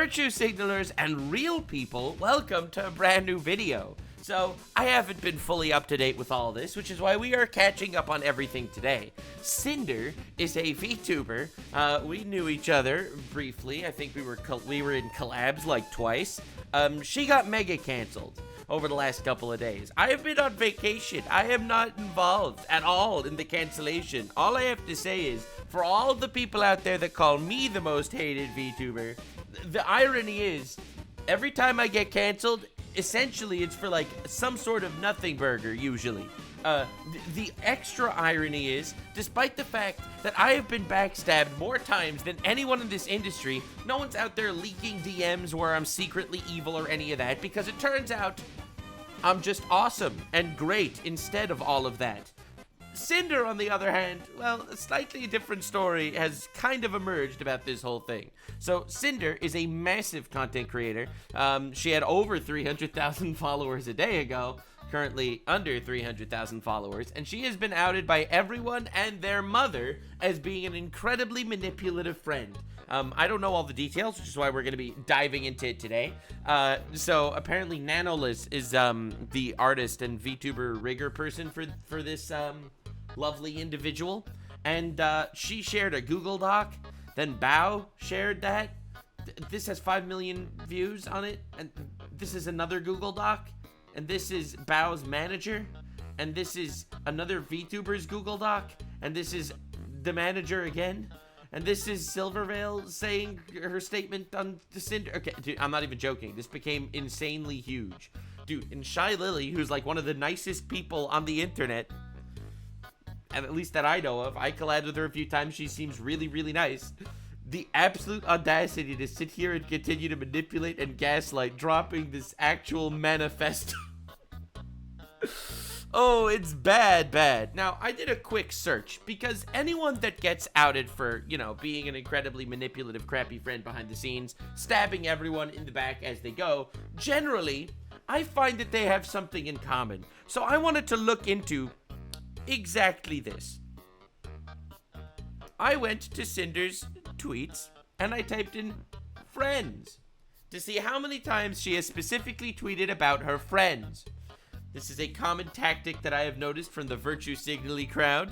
virtue signalers and real people, welcome to a brand new video. So, I haven't been fully up to date with all this, which is why we are catching up on everything today. Sinder is a VTuber. We knew each other briefly. I think we were in collabs like twice. She got mega canceled over the last couple of days. I have been on vacation. I am not involved at all in the cancellation. All I have to say is, for all the people out there that call me the most hated VTuber, the irony is, every time I get canceled, essentially it's for like some sort of nothing burger, usually. The extra irony is, despite the fact that I have been backstabbed more times than anyone in this industry, no one's out there leaking DMs where I'm secretly evil or any of that, because it turns out I'm just awesome and great instead of all of that. Sinder, on the other hand, well, a slightly different story has kind of emerged about this whole thing. So, Sinder is a massive content creator. She had over 300,000 followers a day ago, currently under 300,000 followers, and she has been outed by everyone and their mother as being an incredibly manipulative friend. I don't know all the details, which is why we're going to be diving into it today. So apparently Nanoless is the artist and VTuber rigger person for this lovely individual, and she shared a Google Doc. Then Bao shared that. This has 5 million views on it, and this is another Google Doc, and this is Bao's manager, and this is another VTuber's Google Doc, and this is the manager again. And this is Silvervale saying her statement on the Sinder. Okay, dude, I'm not even joking. This became insanely huge. Dude, and Shy Lily, who's like one of the nicest people on the internet, and at least that I know of, I collabed with her a few times. She seems really, really nice. The absolute audacity to sit here and continue to manipulate and gaslight, dropping this actual manifesto. Oh, it's bad, bad. Now, I did a quick search, because anyone that gets outed for, you know, being an incredibly manipulative, crappy friend behind the scenes, stabbing everyone in the back as they go, generally, I find that they have something in common. So I wanted to look into exactly this. I went to Cinder's tweets, and I typed in friends to see how many times she has specifically tweeted about her friends. This is a common tactic that I have noticed from the virtue signally crowd.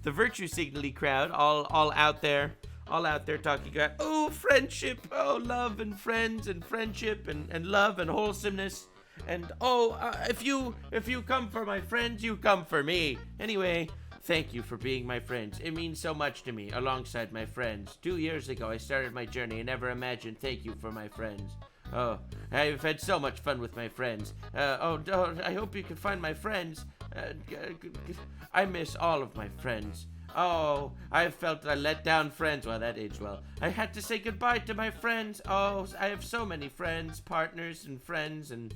The virtue signally crowd, all out there talking about, oh, friendship, oh, love and friends and friendship and love and wholesomeness. And, if you come for my friends, you come for me. Anyway, thank you for being my friends. It means so much to me, alongside my friends. 2 years ago, I started my journey and never imagined thank you for my friends. Oh, I've had so much fun with my friends. I hope you can find my friends. I miss all of my friends. Oh, I felt I let down friends. Well, that aged well. I had to say goodbye to my friends. Oh, I have so many friends, partners, and friends. And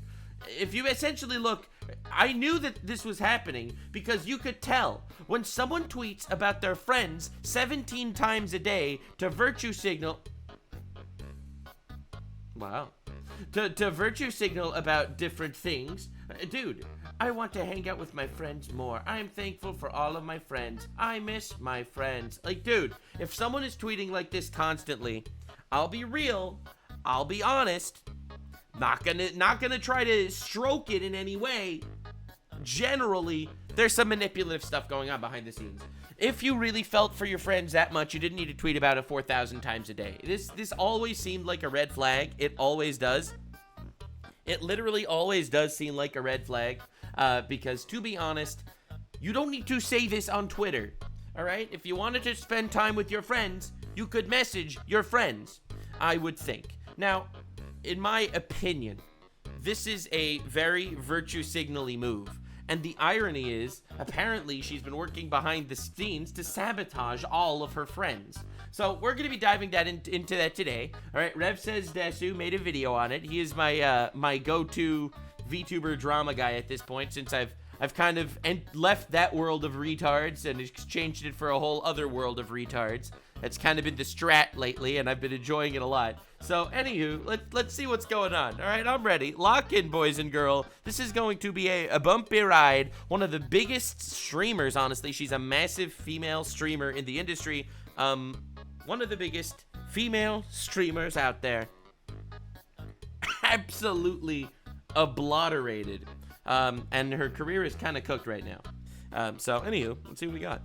if you essentially look, I knew that this was happening because you could tell when someone tweets about their friends 17 times a day to virtue signal. Wow. To virtue signal about different things. Dude, I want to hang out with my friends more. I am thankful for all of my friends. I miss my friends. Like, dude, if someone is tweeting like this constantly, I'll be real. I'll be honest. Not gonna try to stroke it in any way. Generally, there's some manipulative stuff going on behind the scenes. If you really felt for your friends that much, you didn't need to tweet about it 4,000 times a day. This always seemed like a red flag. It always does. It literally always does seem like a red flag. Because, to be honest, you don't need to say this on Twitter. Alright? If you wanted to spend time with your friends, you could message your friends, I would think. Now, in my opinion, this is a very virtue signally move. And the irony is, apparently she's been working behind the scenes to sabotage all of her friends. So we're going to be diving into that today. All right, Rev Says Desu made a video on it. He is my go-to VTuber drama guy at this point, since I've kind of left that world of retards and exchanged it for a whole other world of retards. That's kind of been the strat lately, and I've been enjoying it a lot. So, anywho, let's see what's going on. All right, I'm ready. Lock in, boys and girls. This is going to be a bumpy ride. One of the biggest streamers, honestly. She's a massive female streamer in the industry. One of the biggest female streamers out there. absolutely obliterated. And her career is kind of cooked right now. So, anywho, let's see what we got.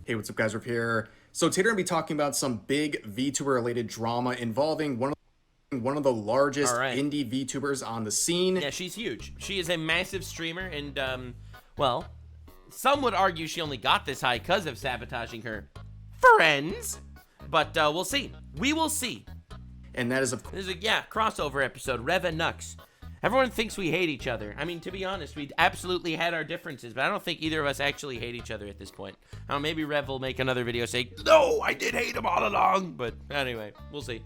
Hey, what's up, guys? We're here. So today we're going to be talking about some big VTuber-related drama involving one of the largest indie VTubers on the scene. Yeah, she's huge. She is a massive streamer, and, well, some would argue she only got this high because of sabotaging her friends. But we'll see. We will see. And that is, this is a crossover episode. Rev and Nux. Everyone thinks we hate each other. I mean, to be honest, we absolutely had our differences, but I don't think either of us actually hate each other at this point. I don't know, maybe Rev will make another video saying, no, I did hate him all along. But anyway, we'll see.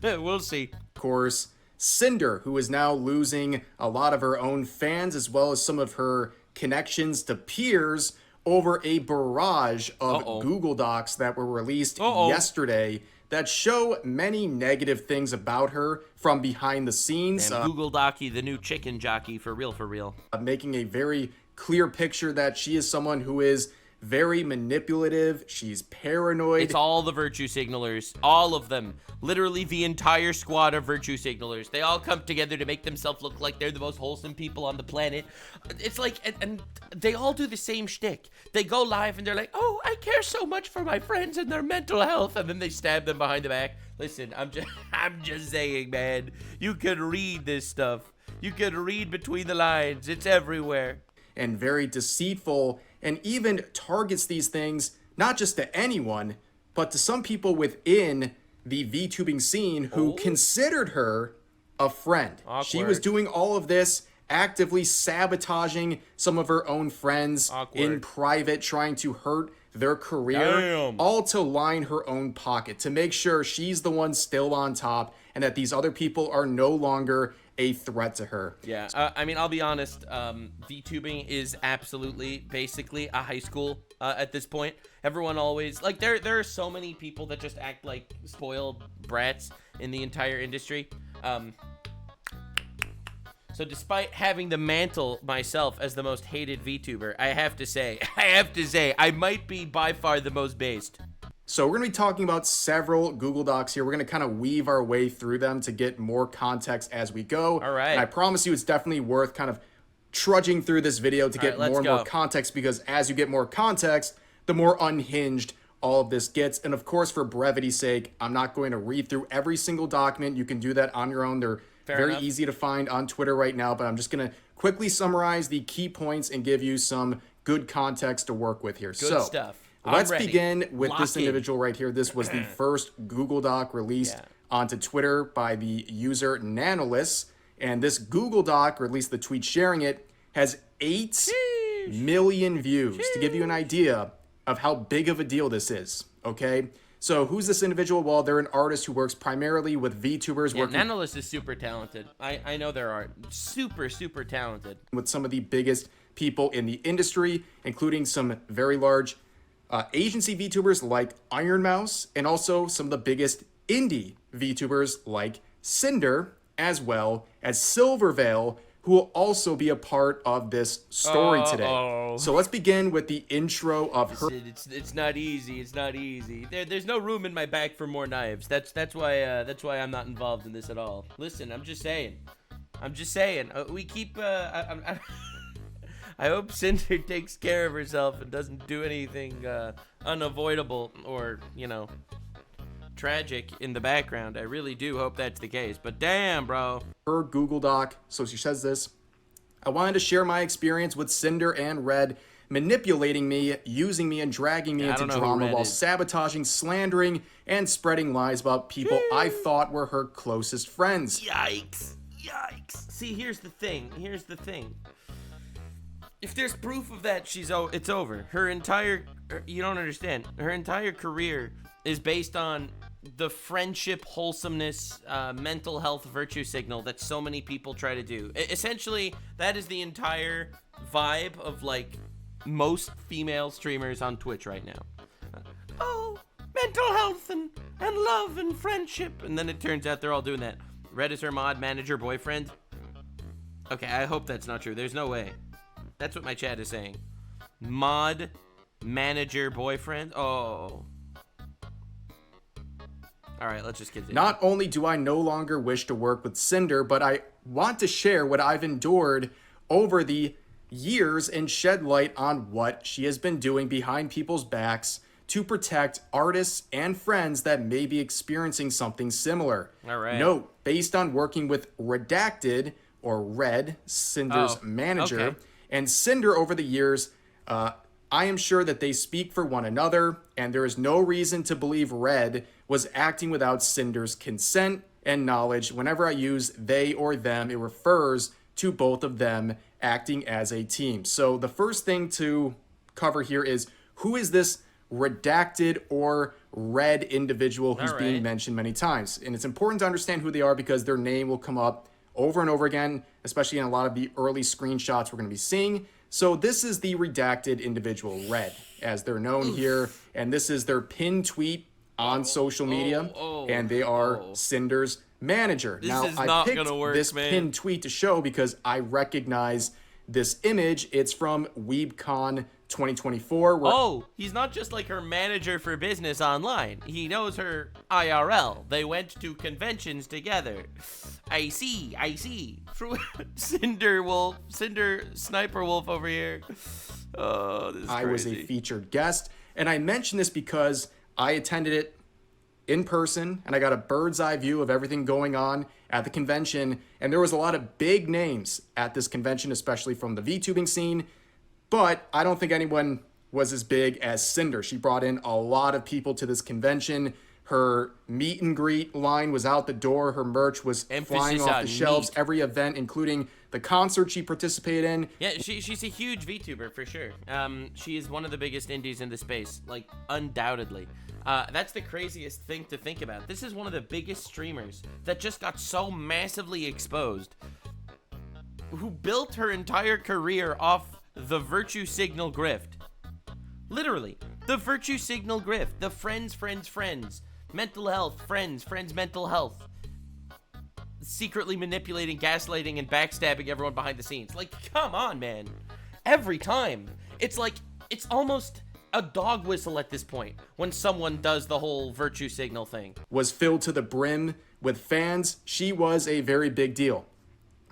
We'll see. Of course, Sinder, who is now losing a lot of her own fans as well as some of her connections to peers over a barrage of Google Docs that were released yesterday that show many negative things about her from behind the scenes. Google Docky, the new chicken jockey, for real. Making a very clear picture that she is someone who is very manipulative. She's paranoid. It's all the virtue signalers. All of them. Literally the entire squad of virtue signalers. They all come together to make themselves look like they're the most wholesome people on the planet. It's like, and they all do the same shtick. They go live and they're like, oh, I care so much for my friends and their mental health. And then they stab them behind the back. Listen, I'm just saying, man. You could read this stuff. You could read between the lines. It's everywhere. And very deceitful, and even targets these things not just to anyone, but to some people within the VTubing scene who considered her a friend. Awkward. She was doing all of this, actively sabotaging some of her own friends in private, trying to hurt their career, all to line her own pocket, to make sure she's the one still on top and that these other people are no longer a threat to her. Yeah, I mean, I'll be honest, VTubing is absolutely, basically, a high school at this point. Everyone always, like, there are so many people that just act like spoiled brats in the entire industry. So despite having the mantle myself as the most hated VTuber, I have to say, I might be by far the most based. So we're going to be talking about several Google Docs here. We're going to kind of weave our way through them to get more context as we go. All right. And I promise you it's definitely worth kind of trudging through this video to get more and more context, because as you get more context, the more unhinged all of this gets. And of course, for brevity's sake, I'm not going to read through every single document. You can do that on your own. They're very easy to find on Twitter right now, but I'm just going to quickly summarize the key points and give you some good context to work with here. Good stuff. Let's begin with this individual right here. This was the first Google Doc released onto Twitter by the user Nanolus. And this Google Doc, or at least the tweet sharing it, has 8 million views, to give you an idea of how big of a deal this is, okay? So who's this individual? Well, they're an artist who works primarily with VTubers. Yeah, Nanolus is super talented. I know their art. Super talented. With some of the biggest people in the industry, including some very large agency VTubers like Iron Mouse, and also some of the biggest indie VTubers like Sinder, as well as Silvervale, who will also be a part of this story today. So let's begin with the intro of her. It's not easy. It's not easy. There's no room in my bag for more knives. That's why I'm not involved in this at all. Listen, I'm just saying. We keep. I hope Sinder takes care of herself and doesn't do anything unavoidable or, tragic in the background. I really do hope that's the case. But damn, bro. Her Google Doc. So she says this. I wanted to share my experience with Sinder and Red manipulating me, using me, and dragging me into drama while sabotaging, slandering, and spreading lies about people I thought were her closest friends. Yikes. See, here's the thing. If there's proof of that, it's over. You don't understand. Her entire career is based on the friendship, wholesomeness, mental health virtue signal that so many people try to do. Essentially, that is the entire vibe of, like, most female streamers on Twitch right now. Mental health and love and friendship. And then it turns out they're all doing that. Red is her mod, manager, boyfriend. Okay, I hope that's not true. There's no way. That's what my chat is saying. Mod, manager, boyfriend. All right, let's just continue. Not only do I no longer wish to work with Sinder, but I want to share what I've endured over the years and shed light on what she has been doing behind people's backs to protect artists and friends that may be experiencing something similar. All right. Note, based on working with Redacted, or Red, Cinder's manager, and Sinder over the years, I am sure that they speak for one another, and there is no reason to believe Red was acting without Cinder's consent and knowledge. Whenever I use they or them, it refers to both of them acting as a team. So the first thing to cover here is, who is this Redacted or Red individual who's being mentioned many times? And it's important to understand who they are because their name will come up over and over again, especially in a lot of the early screenshots we're going to be seeing. So this is the Redacted individual, Red, as they're known here. And this is their pinned tweet on social media. And they are Cinder's manager. Now, I picked this pinned tweet to show because I recognize this image. It's from WeebCon 2024. He's not just like her manager for business online. He knows her IRL. They went to conventions together. I see. Cinder Sniper Wolf over here. Oh, this is crazy. I was a featured guest, and I mention this because I attended it in person, and I got a bird's eye view of everything going on at the convention, and there was a lot of big names at this convention, especially from the VTubing scene. But I don't think anyone was as big as Cinder. She brought in a lot of people to this convention. Her meet and greet line was out the door. Her merch was flying off the shelves. Every event, including the concert she participated in. Yeah, she's a huge VTuber for sure. She is one of the biggest indies in the space, like undoubtedly. That's the craziest thing to think about. This is one of the biggest streamers that just got so massively exposed, who built her entire career off the virtue signal grift. Literally, the virtue signal grift. The friends, mental health, friends, mental health. Secretly manipulating, gaslighting, and backstabbing everyone behind the scenes. Like, come on, man. Every time. It's like, it's almost a dog whistle at this point when someone does the whole virtue signal thing. Was filled to the brim with fans. She was a very big deal.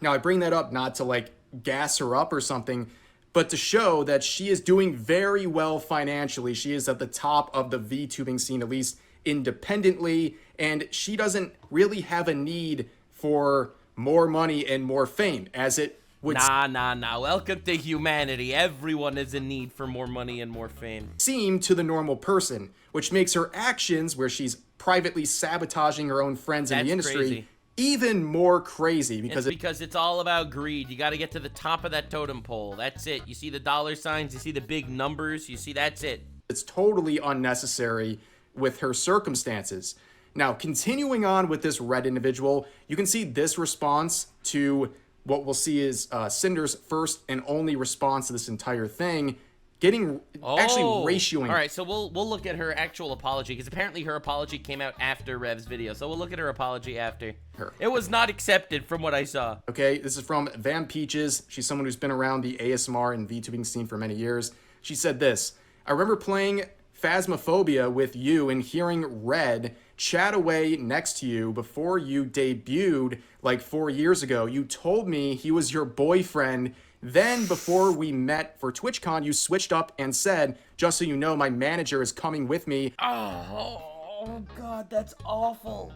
Now, I bring that up not to, like, gas her up or something, but to show that she is doing very well financially. She is at the top of the VTubing scene, at least independently, and she doesn't really have a need for more money and more fame, as it would Welcome to humanity. Everyone is in need for more money and more fame. Seem to the normal person, which makes her actions, where she's privately sabotaging her own friends in the industry, crazy. Even more crazy because it's all about greed. You got to get to the top of that totem pole. That's it. You see the dollar signs, you see the big numbers, you see that's it. It's totally unnecessary with her circumstances. Now, continuing on with this Red individual, you can see this response to what we'll see is Cinder's first and only response to this entire thing, getting actually ratioing. All right, so we'll look at her actual apology, because apparently her apology came out after Rev's video. So we'll look at her apology after. It was not accepted from what I saw. Okay, this is from Van Peaches. She's someone who's been around the ASMR and VTubing scene for many years. She said this: I remember playing Phasmophobia with you and hearing Red chat away next to you before you debuted like 4 years ago. You told me he was your boyfriend. Then, before we met for TwitchCon, you switched up and said, just so you know, my manager is coming with me. Oh, God, that's awful.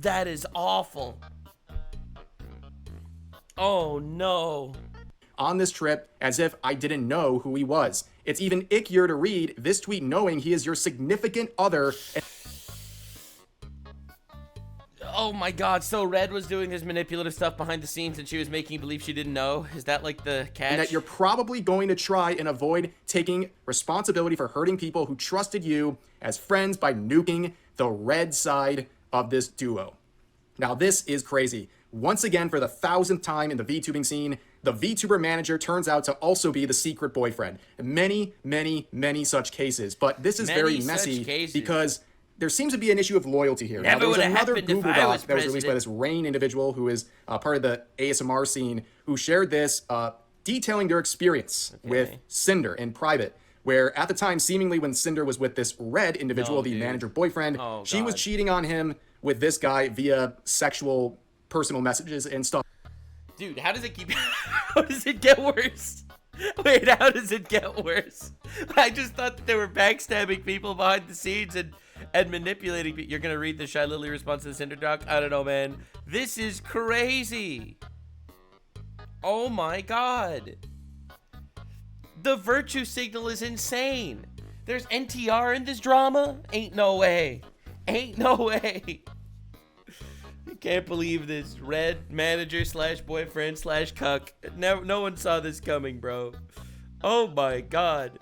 That is awful. Oh, no. On this trip, as if I didn't know who he was. It's even ickier to read this tweet knowing he is your significant other. Oh my God, so Red was doing this manipulative stuff behind the scenes and she was making you believe she didn't know? Is that like the catch? And that you're probably going to try and avoid taking responsibility for hurting people who trusted you as friends by nuking the Red side of this duo. Now this is crazy. Once again, for the 1,000th time in the VTubing scene, the VTuber manager turns out to also be the secret boyfriend. Many, many, many such cases. But this is very messy because there seems to be an issue of loyalty here. Now, there was another Google Doc that was released by this Rain individual who is part of the ASMR scene who shared this, detailing their experience with Sinder in private. where at the time, seemingly when Sinder was with this red individual, the manager boyfriend, she was cheating on him with this guy via sexual personal messages and stuff. Dude, how does it keep... How does it get worse? Wait, how does it get worse? I just thought that they were backstabbing people behind the scenes and manipulating people. You're gonna read the Shy Lily response to the Cinder doc? I don't know, man. This is crazy. Oh my god. The virtue signal is insane. There's NTR in this drama? Ain't no way. Ain't no way. I can't believe this. Red manager slash boyfriend slash cuck. No one saw this coming, bro. Oh my god.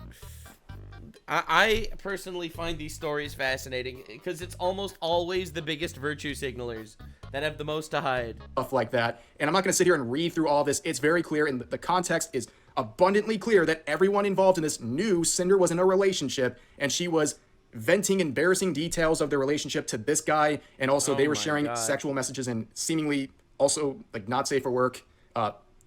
I personally find these stories fascinating because it's almost always the biggest virtue signalers that have the most to hide. Stuff like that. And I'm not going to sit here and read through all this. It's very clear, and the context is abundantly clear that everyone involved in this knew Sinder was in a relationship, and she was venting embarrassing details of their relationship to this guy, and also they were sharing sexual messages and seemingly also like not safe for work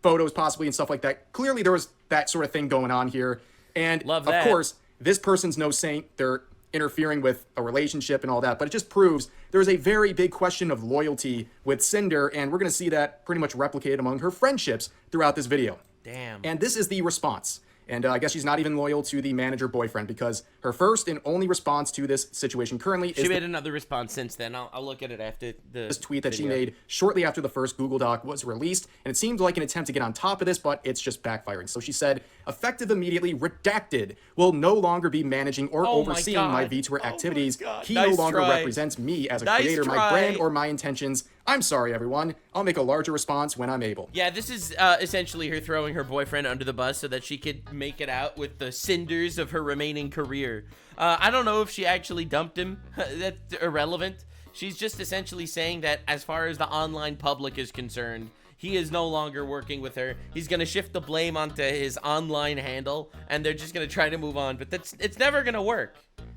photos possibly and stuff like that. Clearly there was that sort of thing going on here, and of course this person's no saint. They're interfering with a relationship and all that, but it just proves there's a very big question of loyalty with Sinder, and we're going to see that pretty much replicated among her friendships throughout this video. Damn. And this is the response. And I guess she's not even loyal to the manager boyfriend, because her first and only response to this situation currently is... She made another response since then. I'll look at it after this tweet that she made shortly after the first Google Doc was released. And it seemed like an attempt to get on top of this, but it's just backfiring. So she said, effective immediately, redacted, will no longer be managing or overseeing my Vtuber activities. He no longer represents me as a creator, my brand, or my intentions. I'm sorry, everyone. I'll make a larger response when I'm able. Yeah, this is essentially her throwing her boyfriend under the bus so that she could make it out with the cinders of her remaining career. I don't know if she actually dumped him. That's irrelevant. She's just essentially saying that as far as the online public is concerned, he is no longer working with her. He's going to shift the blame onto his online handle, and they're just going to try to move on. But it's never going to work.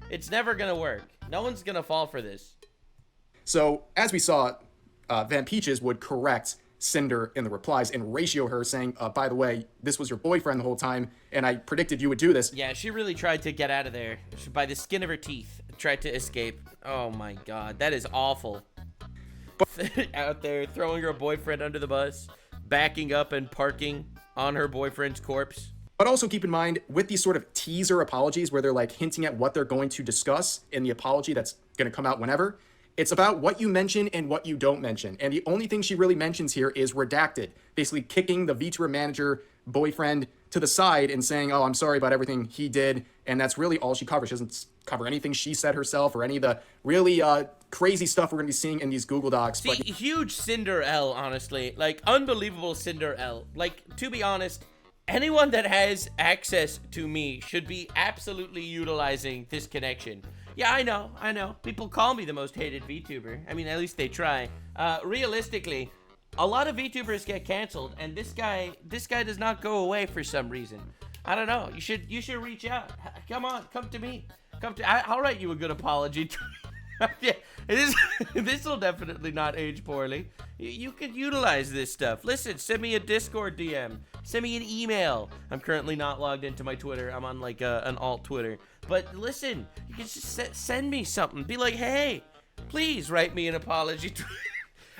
It's never going to work. No one's going to fall for this. So, as we saw... Van Peaches would correct Sinder in the replies and ratio her, saying, by the way, this was your boyfriend the whole time, and I predicted you would do this. Yeah, she really tried to get out of there. She, by the skin of her teeth, tried to escape. Oh my god, that is awful. Out there, throwing her boyfriend under the bus, backing up and parking on her boyfriend's corpse. But also keep in mind, with these sort of teaser apologies, where they're like hinting at what they're going to discuss in the apology that's going to come out whenever, it's about what you mention and what you don't mention. And the only thing she really mentions here is redacted, basically kicking the Vtuber manager boyfriend to the side and saying, oh, I'm sorry about everything he did. And that's really all she covers. She doesn't cover anything she said herself or any of the really crazy stuff we're going to be seeing in these Google Docs. See, huge Cinder L, honestly. Like, unbelievable Cinder L. Like, to be honest, anyone that has access to me should be absolutely utilizing this connection. Yeah, I know. People call me the most hated VTuber. I mean, at least they try. Realistically, a lot of VTubers get canceled, and this guy does not go away for some reason. I don't know. You should reach out. Come on, come to me. I'll write you a good apology. Yeah, this will definitely not age poorly. You could utilize this stuff. Listen, send me a Discord DM. Send me an email. I'm currently not logged into my Twitter. I'm on like an alt Twitter. But listen, you can just send me something. Be like, hey, please write me an apology.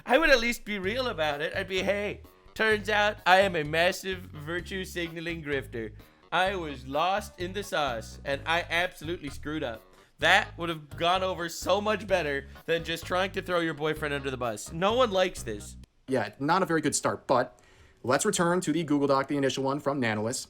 I would at least be real about it. I'd be, hey, turns out I am a massive virtue signaling grifter. I was lost in the sauce, and I absolutely screwed up. That would have gone over so much better than just trying to throw your boyfriend under the bus. No one likes this. Yeah, not a very good start, but let's return to the Google Doc, the initial one from Nanolis,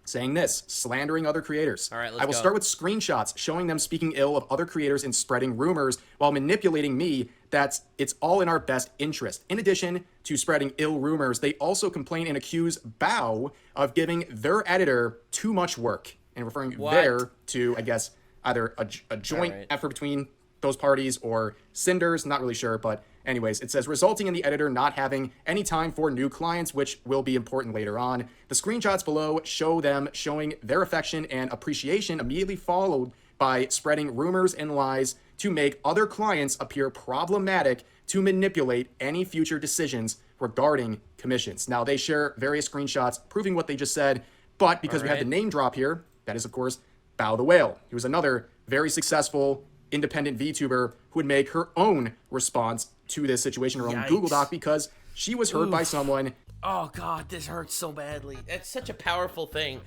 saying this, slandering other creators. All right, I will start with screenshots showing them speaking ill of other creators and spreading rumors while manipulating me that it's all in our best interest. In addition to spreading ill rumors, they also complain and accuse Bao of giving their editor too much work, and referring there to, I guess, either a joint effort between those parties or Cinder's, not really sure, but anyways, it says resulting in the editor not having any time for new clients, which will be important later on. The screenshots below show them showing their affection and appreciation, immediately followed by spreading rumors and lies to make other clients appear problematic to manipulate any future decisions regarding commissions. Now, they share various screenshots proving what they just said, but because we have the name drop here, that is, of course, Bao the Whale. He was another very successful independent VTuber who would make her own response to this situation, her own Google Doc, because she was hurt by someone. Oh God, this hurts so badly. It's such a powerful thing.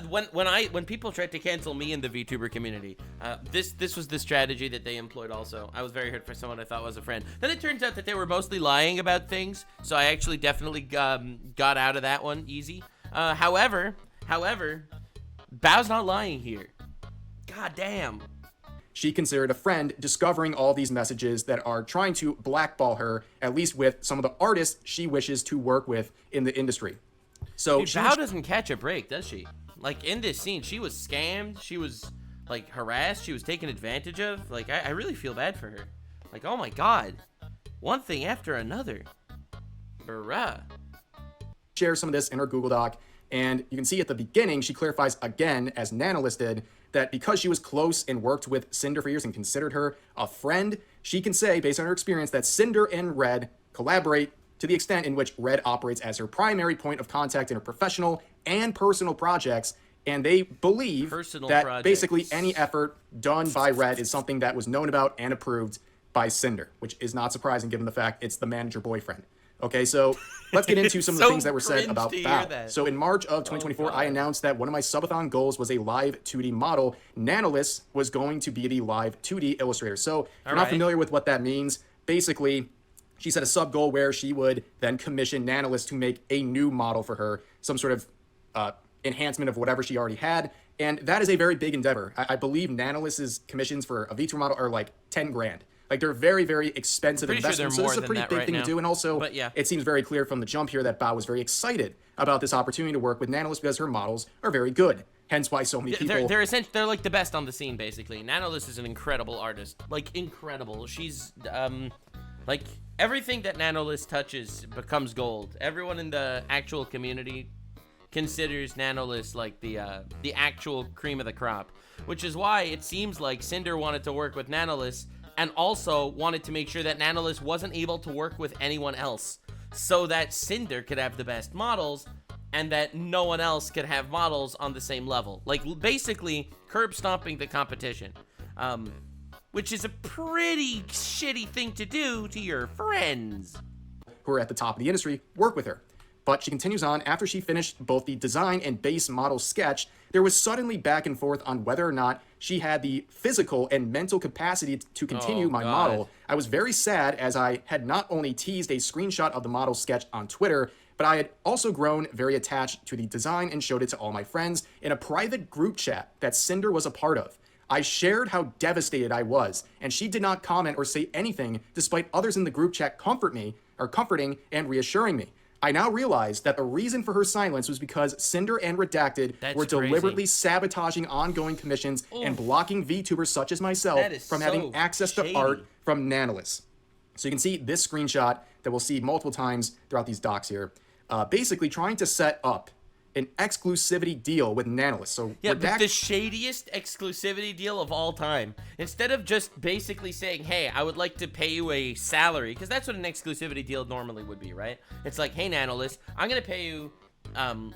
When people tried to cancel me in the VTuber community, this was the strategy that they employed. Also, I was very hurt for someone I thought was a friend. Then it turns out that they were mostly lying about things, so I actually definitely got out of that one easy. However, Bao's not lying here. God damn. She considered a friend discovering all these messages that are trying to blackball her, at least with some of the artists she wishes to work with in the industry. So Bao doesn't catch a break, does she? Like, in this scene, she was scammed, she was, like, harassed, she was taken advantage of. Like, I really feel bad for her. Like, oh my God. One thing after another. Bruh. Share some of this in her Google Doc, and you can see at the beginning, she clarifies again, as Nanolis did, that because she was close and worked with Sinder for years and considered her a friend, she can say, based on her experience, that Sinder and Red collaborate to the extent in which Red operates as her primary point of contact in her professional and personal projects, and they believe basically any effort done by Red is something that was known about and approved by Sinder, which is not surprising given the fact it's the manager boyfriend. Okay, so let's get into some of the things that were said about Bao. So in March of 2024, I announced that one of my subathon goals was a live 2D model. Nanolis was going to be the live 2D illustrator. So if you're not familiar with what that means, basically, she set a sub goal where she would then commission Nanolis to make a new model for her, some sort of enhancement of whatever she already had. And that is a very big endeavor. I believe Nanolis's commissions for a VTuber model are like 10 grand. Like, they're very, very expensive investments. So this is a pretty big thing to do. And also, it seems very clear from the jump here that Bao was very excited about this opportunity to work with Nanolis because her models are very good. Hence why so many people... They're essentially, they're like the best on the scene, basically. Nanolis is an incredible artist. Like, incredible. She's, like, everything that Nanolis touches becomes gold. Everyone in the actual community considers Nanolis like the actual cream of the crop. Which is why it seems like Sinder wanted to work with Nanolis and also wanted to make sure that Nanolis wasn't able to work with anyone else so that Sinder could have the best models and that no one else could have models on the same level. Like, basically, curb stomping the competition, which is a pretty shitty thing to do to your friends who are at the top of the industry work with her. But she continues on, after she finished both the design and base model sketch, there was suddenly back and forth on whether or not she had the physical and mental capacity to continue my model. I was very sad as I had not only teased a screenshot of the model sketch on Twitter, but I had also grown very attached to the design and showed it to all my friends in a private group chat that Sinder was a part of. I shared how devastated I was, and she did not comment or say anything despite others in the group chat comforting and reassuring me. I now realize that the reason for her silence was because Sinder and Redacted were deliberately sabotaging ongoing commissions and blocking VTubers such as myself from having access to art from Nanolis. So you can see this screenshot that we'll see multiple times throughout these docs here, basically trying to set up an exclusivity deal with Nanolis. So yeah, but the shadiest exclusivity deal of all time. Instead of just basically saying, hey, I would like to pay you a salary, because that's what an exclusivity deal normally would be, right? It's like, hey, Nanolis, I'm going to pay you,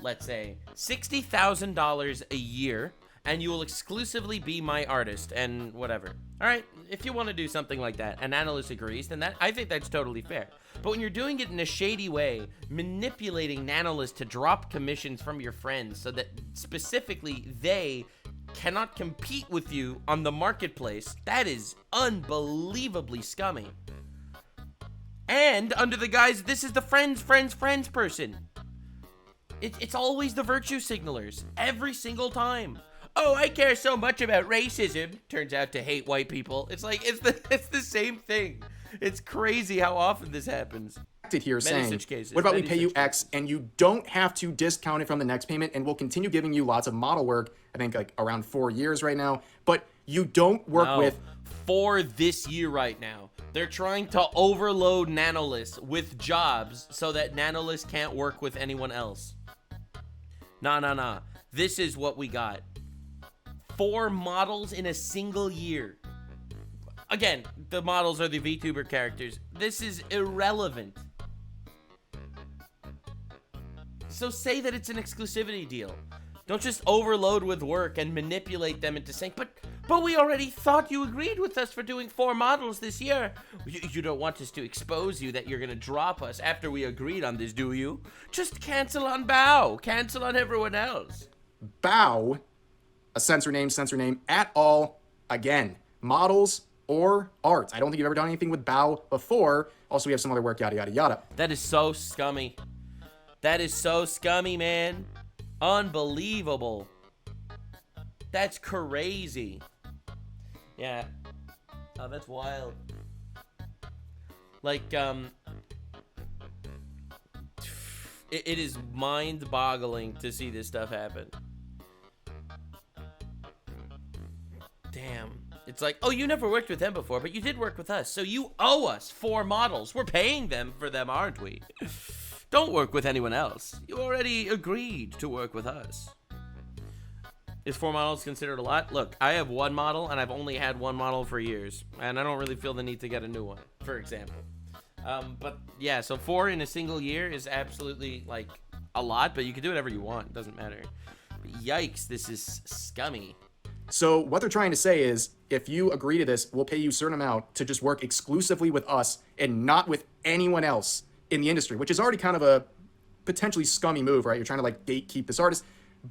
let's say, $60,000 a year, and you will exclusively be my artist, and whatever. All right, if you want to do something like that, and Nanolis agrees, then I think that's totally fair. But when you're doing it in a shady way, manipulating Nanolis to drop commissions from your friends so that specifically they cannot compete with you on the marketplace, that is unbelievably scummy. And under the guise, this is the friends person. It's always the virtue signalers, every single time. Oh, I care so much about racism. Turns out to hate white people. It's like, it's the same thing. It's crazy how often this happens. Here saying, what about we pay you X and you don't have to discount it from the next payment, and we'll continue giving you lots of model work, I think like around 4 years right now, but you don't work with... For this year right now. They're trying to overload Nanolis with jobs so that Nanolis can't work with anyone else. Nah. This is what we got. 4 models in a single year. Again, the models are the VTuber characters. This is irrelevant. So say that it's an exclusivity deal. Don't just overload with work and manipulate them into saying, but we already thought you agreed with us for doing 4 models this year. You don't want us to expose you that you're going to drop us after we agreed on this, do you? Just cancel on Bao. Cancel on everyone else. Bao, a censor name at all. Again, models or art. I don't think you've ever done anything with Bao before. Also, we have some other work, yada, yada, yada. That is so scummy. That is so scummy, man. Unbelievable. That's crazy. Yeah. Oh, that's wild. Like, it is mind-boggling to see this stuff happen. Damn. It's like, oh, you never worked with them before, but you did work with us, so you owe us 4 models. We're paying them for them, aren't we? Don't work with anyone else. You already agreed to work with us. Is 4 models considered a lot? Look, I have 1 model, and I've only had 1 model for years, and I don't really feel the need to get a new one, for example. But yeah, so 4 in a single year is absolutely, like, a lot, but you can do whatever you want. It doesn't matter. But yikes, this is scummy. So what they're trying to say is, if you agree to this, we'll pay you a certain amount to just work exclusively with us and not with anyone else in the industry, which is already kind of a potentially scummy move, right? You're trying to, like, gatekeep this artist.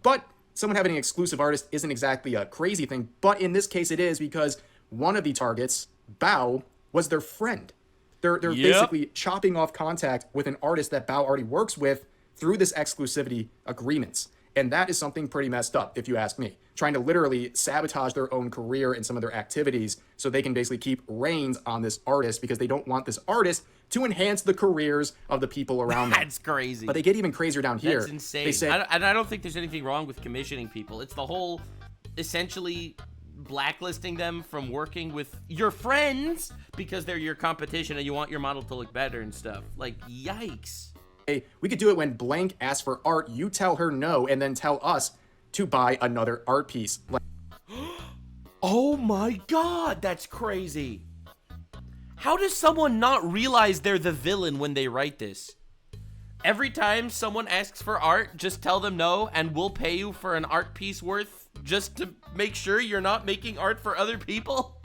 But someone having an exclusive artist isn't exactly a crazy thing. But in this case, it is, because one of the targets, Bao, was their friend. They're basically chopping off contact with an artist that Bao already works with through this exclusivity agreements. And that is something pretty messed up, if you ask me. Trying to literally sabotage their own career and some of their activities so they can basically keep reins on this artist because they don't want this artist to enhance the careers of the people around them. That's crazy. But they get even crazier down here. That's insane. They say, I don't think there's anything wrong with commissioning people. It's the whole, essentially, blacklisting them from working with your friends because they're your competition and you want your model to look better and stuff. Like, yikes. hey, we could do it when blank asks for art, you tell her no, and then tell us to buy another art piece. Like, oh my god, that's crazy. How does someone not realize they're the villain when they write this? Every time someone asks for art, just tell them no, and we'll pay you for an art piece worth just to make sure you're not making art for other people?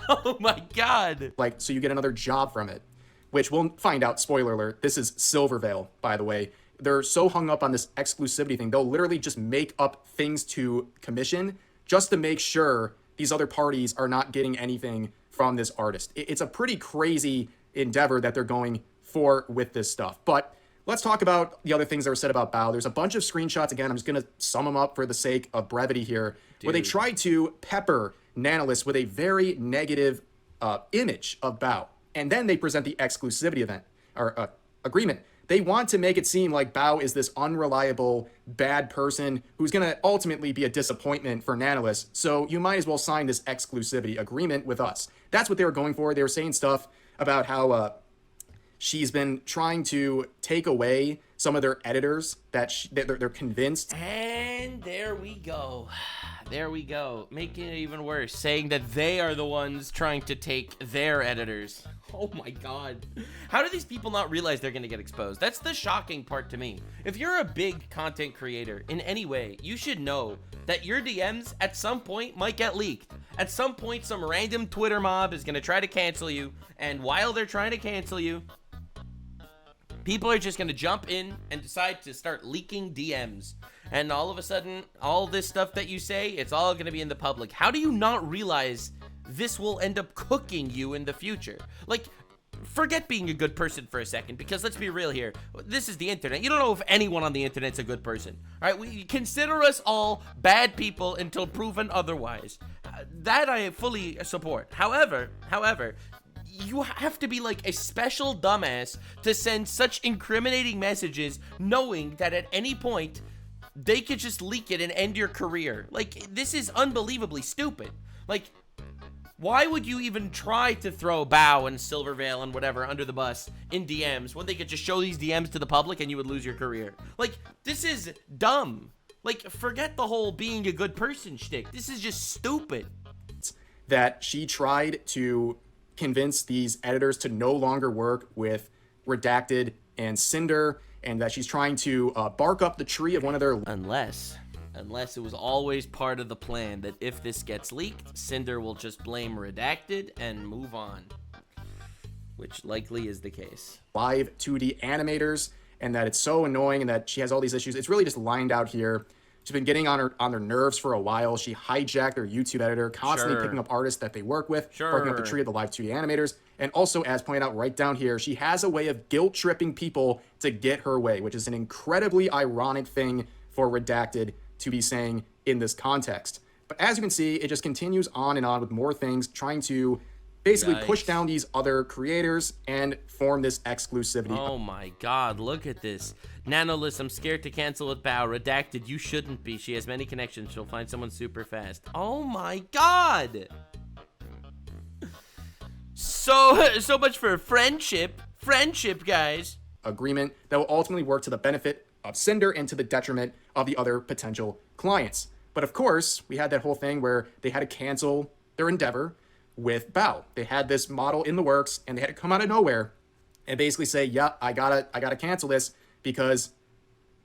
Oh my god. Like, so you get another job from it, which we'll find out, spoiler alert, this is Silvervale, by the way. They're so hung up on this exclusivity thing, they'll literally just make up things to commission just to make sure these other parties are not getting anything from this artist. It's a pretty crazy endeavor that they're going for with this stuff. But let's talk about the other things that were said about Bao. There's a bunch of screenshots. Again, I'm just going to sum them up for the sake of brevity here, where they try to pepper Nanolis with a very negative image of Bao. And then they present the exclusivity agreement. They want to make it seem like Bao is this unreliable, bad person who's going to ultimately be a disappointment for Nanolis. So you might as well sign this exclusivity agreement with us. That's what they were going for. They were saying stuff about how she's been trying to take away some of their editors that they're convinced. And there we go. There we go. Making it even worse. Saying that they are the ones trying to take their editors. Oh my god. How do these people not realize they're going to get exposed? That's the shocking part to me. If you're a big content creator in any way, you should know that your DMs at some point might get leaked. At some point, some random Twitter mob is going to try to cancel you. And while they're trying to cancel you, people are just going to jump in and decide to start leaking DMs. And all of a sudden, all this stuff that you say, it's all going to be in the public. How do you not realize this will end up cooking you in the future? Like, forget being a good person for a second, because let's be real here. This is the internet. You don't know if anyone on the internet's a good person. All right, we consider us all bad people until proven otherwise. That I fully support. However, you have to be like a special dumbass to send such incriminating messages knowing that at any point they could just leak it and end your career. Like, this is unbelievably stupid. Like, why would you even try to throw Bao and Silvervale and whatever under the bus in DMs when they could just show these DMs to the public and you would lose your career? Like, this is dumb. Like, forget the whole being a good person shtick. This is just stupid. That she tried to convince these editors to no longer work with Redacted and Sinder, and that she's trying to bark up the tree of one of their... Unless Unless it was always part of the plan that if this gets leaked, Sinder will just blame Redacted and move on. Which likely is the case. Live 2D animators, and that it's so annoying and that she has all these issues. It's really just lined out here. She's been getting on their nerves for a while. She hijacked their YouTube editor, constantly picking up artists that they work with, barking up the tree of the live 2D animators. And also, as pointed out right down here, she has a way of guilt-tripping people to get her way, which is an incredibly ironic thing for Redacted to be saying in this context. But as you can see, it just continues on and on with more things, trying to basically push down these other creators and form this exclusivity. Oh my god, look at this. Nanolist, I'm scared to cancel with Bao. Redacted, you shouldn't be. She has many connections. She'll find someone super fast. Oh my god. So much for friendship. Friendship, guys. Agreement that will ultimately work to the benefit of Sinder and to the detriment of the other potential clients. But of course, we had that whole thing where they had to cancel their endeavor with Bao. They had this model in the works and they had to come out of nowhere and basically say, yeah, I gotta cancel this because,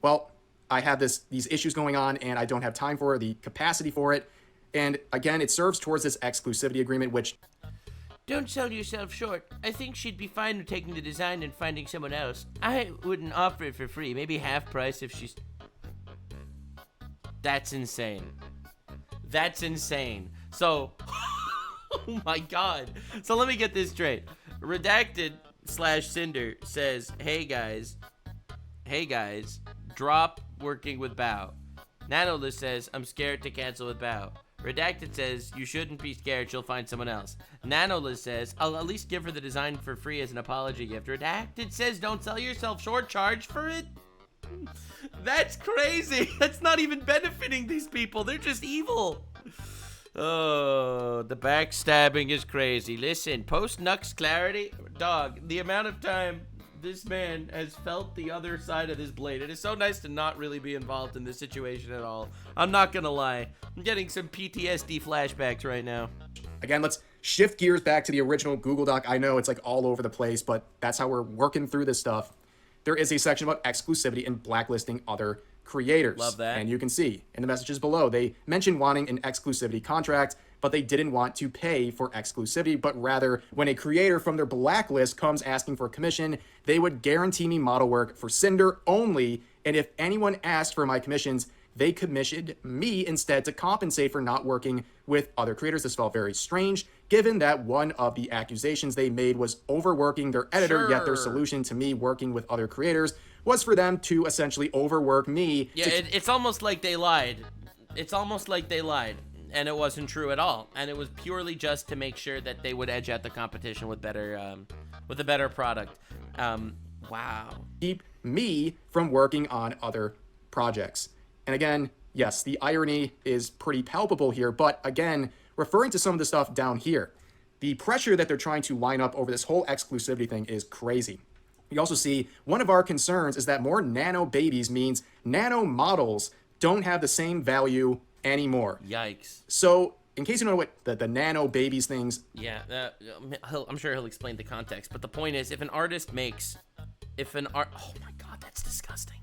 well, I have these issues going on and I don't have time for it, the capacity for it. And again, it serves towards this exclusivity agreement, which... Don't sell yourself short. I think she'd be fine with taking the design and finding someone else. I wouldn't offer it for free. Maybe half price if she's... That's insane. That's insane. So... Oh my god. So let me get this straight. Redacted / Sinder says, hey guys, drop working with Bao. Nanolist says, I'm scared to cancel with Bao. Redacted says, you shouldn't be scared, she'll find someone else. Nanolist says, I'll at least give her the design for free as an apology gift. Redacted says, don't sell yourself short, charge for it. That's crazy. That's not even benefiting these people. They're just evil. Oh, the backstabbing is crazy. Listen, post Nux clarity, dog, the amount of time this man has felt the other side of this blade. It is so nice to not really be involved in this situation at all. I'm not gonna lie. I'm getting some PTSD flashbacks right now. Again, let's shift gears back to the original Google Doc. I know it's like all over the place, but that's how we're working through this stuff. There is a section about exclusivity and blacklisting other creators. Love that. And you can see in the messages below, they mentioned wanting an exclusivity contract, but they didn't want to pay for exclusivity, but rather when a creator from their blacklist comes asking for a commission, they would guarantee me model work for Sinder only, and if anyone asked for my commissions, they commissioned me instead to compensate for not working with other creators. This felt very strange, given that one of the accusations they made was overworking their editor, yet their solution to me working with other creators was for them to essentially overwork me. Yeah, it's almost like they lied. It's almost like they lied, and it wasn't true at all. And it was purely just to make sure that they would edge out the competition with a better product. Wow. Keep me from working on other projects. And again, yes, the irony is pretty palpable here, but again, referring to some of the stuff down here, the pressure that they're trying to line up over this whole exclusivity thing is crazy. We also see one of our concerns is that more nano babies means nano models don't have the same value anymore. Yikes. So in case you don't know what the nano babies things... Yeah, I'm sure he'll explain the context, but the point is, if an artist makes... Oh my god, that's disgusting.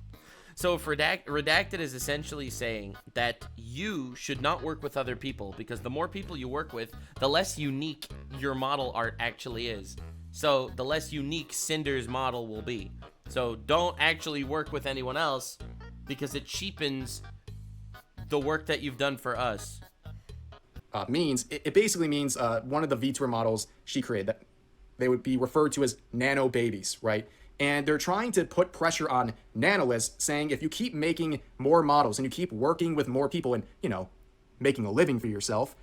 So if Redacted is essentially saying that you should not work with other people because the more people you work with, the less unique your model art actually is. So the less unique Sinder's model will be. So don't actually work with anyone else because it cheapens the work that you've done for us. It basically means one of the Vtuber models she created that they would be referred to as nano babies, right? And they're trying to put pressure on nanolists, saying if you keep making more models and you keep working with more people and, you know, making a living for yourself,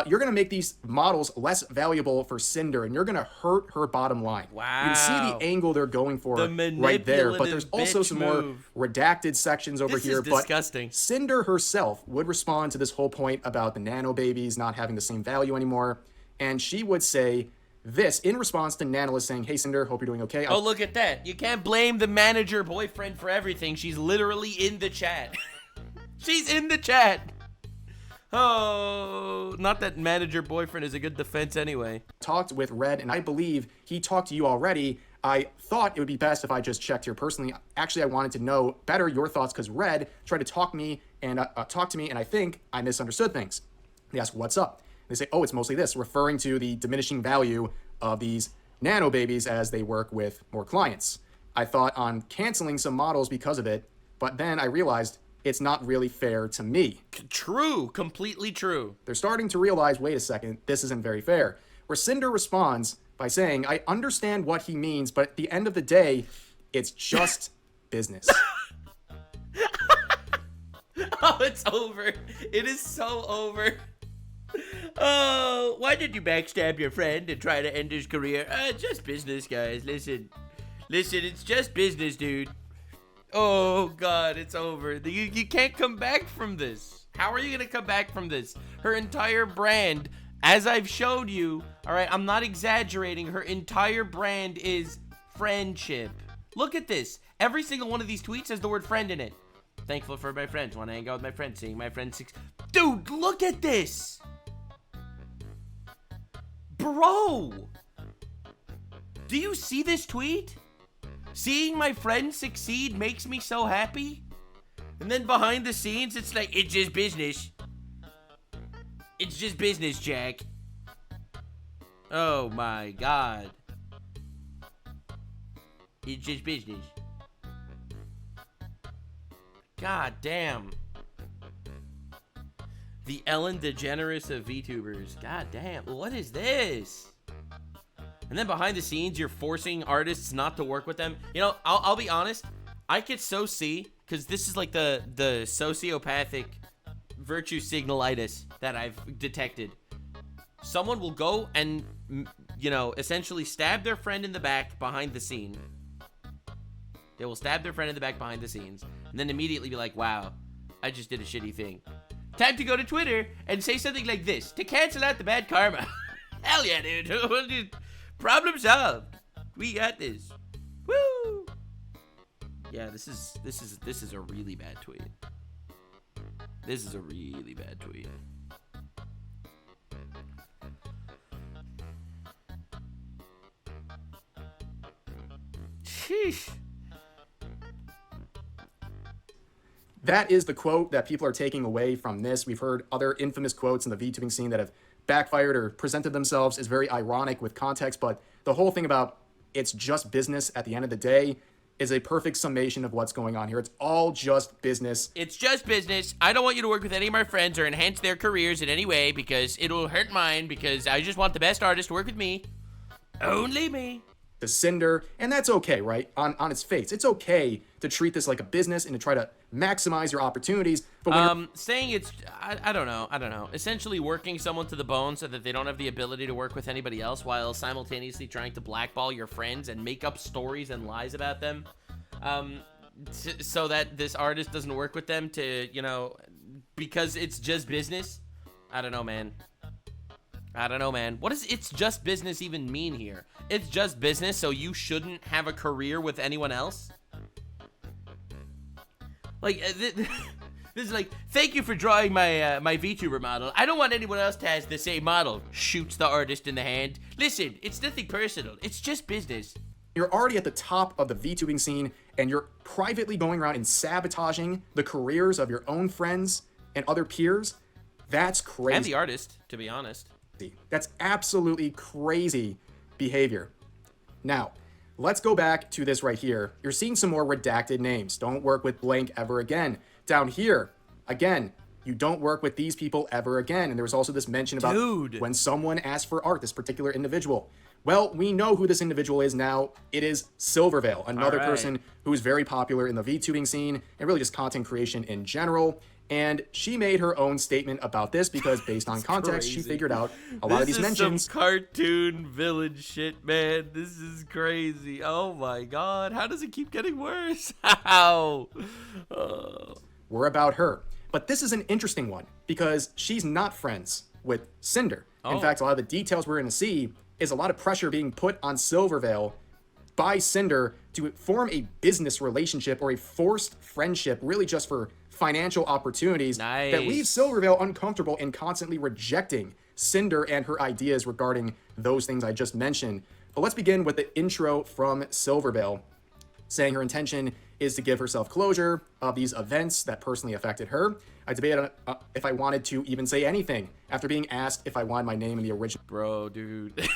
you're going to make these models less valuable for Sinder, and you're going to hurt her bottom line. Wow. You can see the angle they're going for right there, but there's also some more redacted sections over here. This is disgusting. But Sinder herself would respond to this whole point about the nano babies not having the same value anymore, and she would say this in response to Nanolist saying, hey, Sinder, hope you're doing okay. Oh, look at that. You can't blame the manager boyfriend for everything. She's literally in the chat. She's in the chat. Oh, not that manager boyfriend is a good defense anyway. Talked with Red, and I believe he talked to you already I thought it would be best if I just checked here personally. Actually, I wanted to know better your thoughts because Red tried to talk to me, and I think I misunderstood things. They ask, what's up? They say, oh, it's mostly this, referring to the diminishing value of these nano babies as they work with more clients. I thought on canceling some models because of it, but then I realized it's not really fair to me. True, completely true. They're starting to realize, wait a second, this isn't very fair. Where Sinder responds by saying, I understand what he means, but at the end of the day, it's just business. Oh, it's over. It is so over. Oh, why did you backstab your friend and try to end his career? Just business, guys. Listen, it's just business, dude. Oh, God, it's over. You can't come back from this. How are you going to come back from this? Her entire brand, as I've showed you, all right, I'm not exaggerating. Her entire brand is friendship. Look at this. Every single one of these tweets has the word friend in it. Thankful for my friends. Want to hang out with my friends. Seeing my friends. Dude, look at this. Bro. Do you see this tweet? Seeing my friends succeed makes me so happy. And then behind the scenes, it's like, it's just business. It's just business, Jack. Oh my God. It's just business. God damn. The Ellen DeGeneres of VTubers. God damn. What is this? And then behind the scenes, you're forcing artists not to work with them. You know, I'll be honest. I could so see, because this is like the sociopathic virtue signalitis that I've detected. Someone will go and, you know, essentially stab their friend in the back behind the scene. They will stab their friend in the back behind the scenes, and then immediately be like, wow, I just did a shitty thing. Time to go to Twitter and say something like this to cancel out the bad karma. Hell yeah, dude. Problem solved. We got this. Woo! Yeah, this is a really bad tweet. This is a really bad tweet. Sheesh. That is the quote that people are taking away from this. We've heard other infamous quotes in the VTubing scene that have backfired or presented themselves as very ironic with context, but the whole thing about it's just business at the end of the day is a perfect summation of what's going on here. It's all just business. It's just business. I don't want you to work with any of my friends or enhance their careers in any way because it'll hurt mine because I just want the best artist to work with me. Only me. To Sinder, and that's okay, right? On its face, it's okay to treat this like a business and to try to maximize your opportunities. But when saying it's, I don't know. Essentially working someone to the bone so that they don't have the ability to work with anybody else while simultaneously trying to blackball your friends and make up stories and lies about them, so that this artist doesn't work with them to, you know, because it's just business. I don't know, man. What does it's just business even mean here? It's just business, so you shouldn't have a career with anyone else? Like, this is like, thank you for drawing my my VTuber model. I don't want anyone else to have the same model. Shoots the artist in the hand. Listen, it's nothing personal. It's just business. You're already at the top of the VTubing scene, and you're privately going around and sabotaging the careers of your own friends and other peers. That's crazy. And the artist, to be honest. That's absolutely crazy behavior. Now, let's go back to this right here. You're seeing some more redacted names. Don't work with blank ever again. Down here, again, you don't work with these people ever again. And there was also this mention about when someone asks for art, this particular individual. Well, we know who this individual is now. It is Silvervale, another person who's very popular in the VTubing scene and really just content creation in general. And she made her own statement about this because based on context, she figured out a lot of these mentions. This is some cartoon villain shit, man. This is crazy. Oh my God. How does it keep getting worse? How? We're about her. But this is an interesting one because she's not friends with Sinder. In fact, a lot of the details we're going to see is a lot of pressure being put on Silvervale by Sinder to form a business relationship or a forced friendship, really just for financial opportunities that leaves Silvervale uncomfortable and constantly rejecting Sinder and her ideas regarding those things I just mentioned. But let's begin with the intro from Silvervale, saying her intention is to give herself closure of these events that personally affected her. I debated if I wanted to even say anything after being asked if I wanted my name in the original. Bro, dude.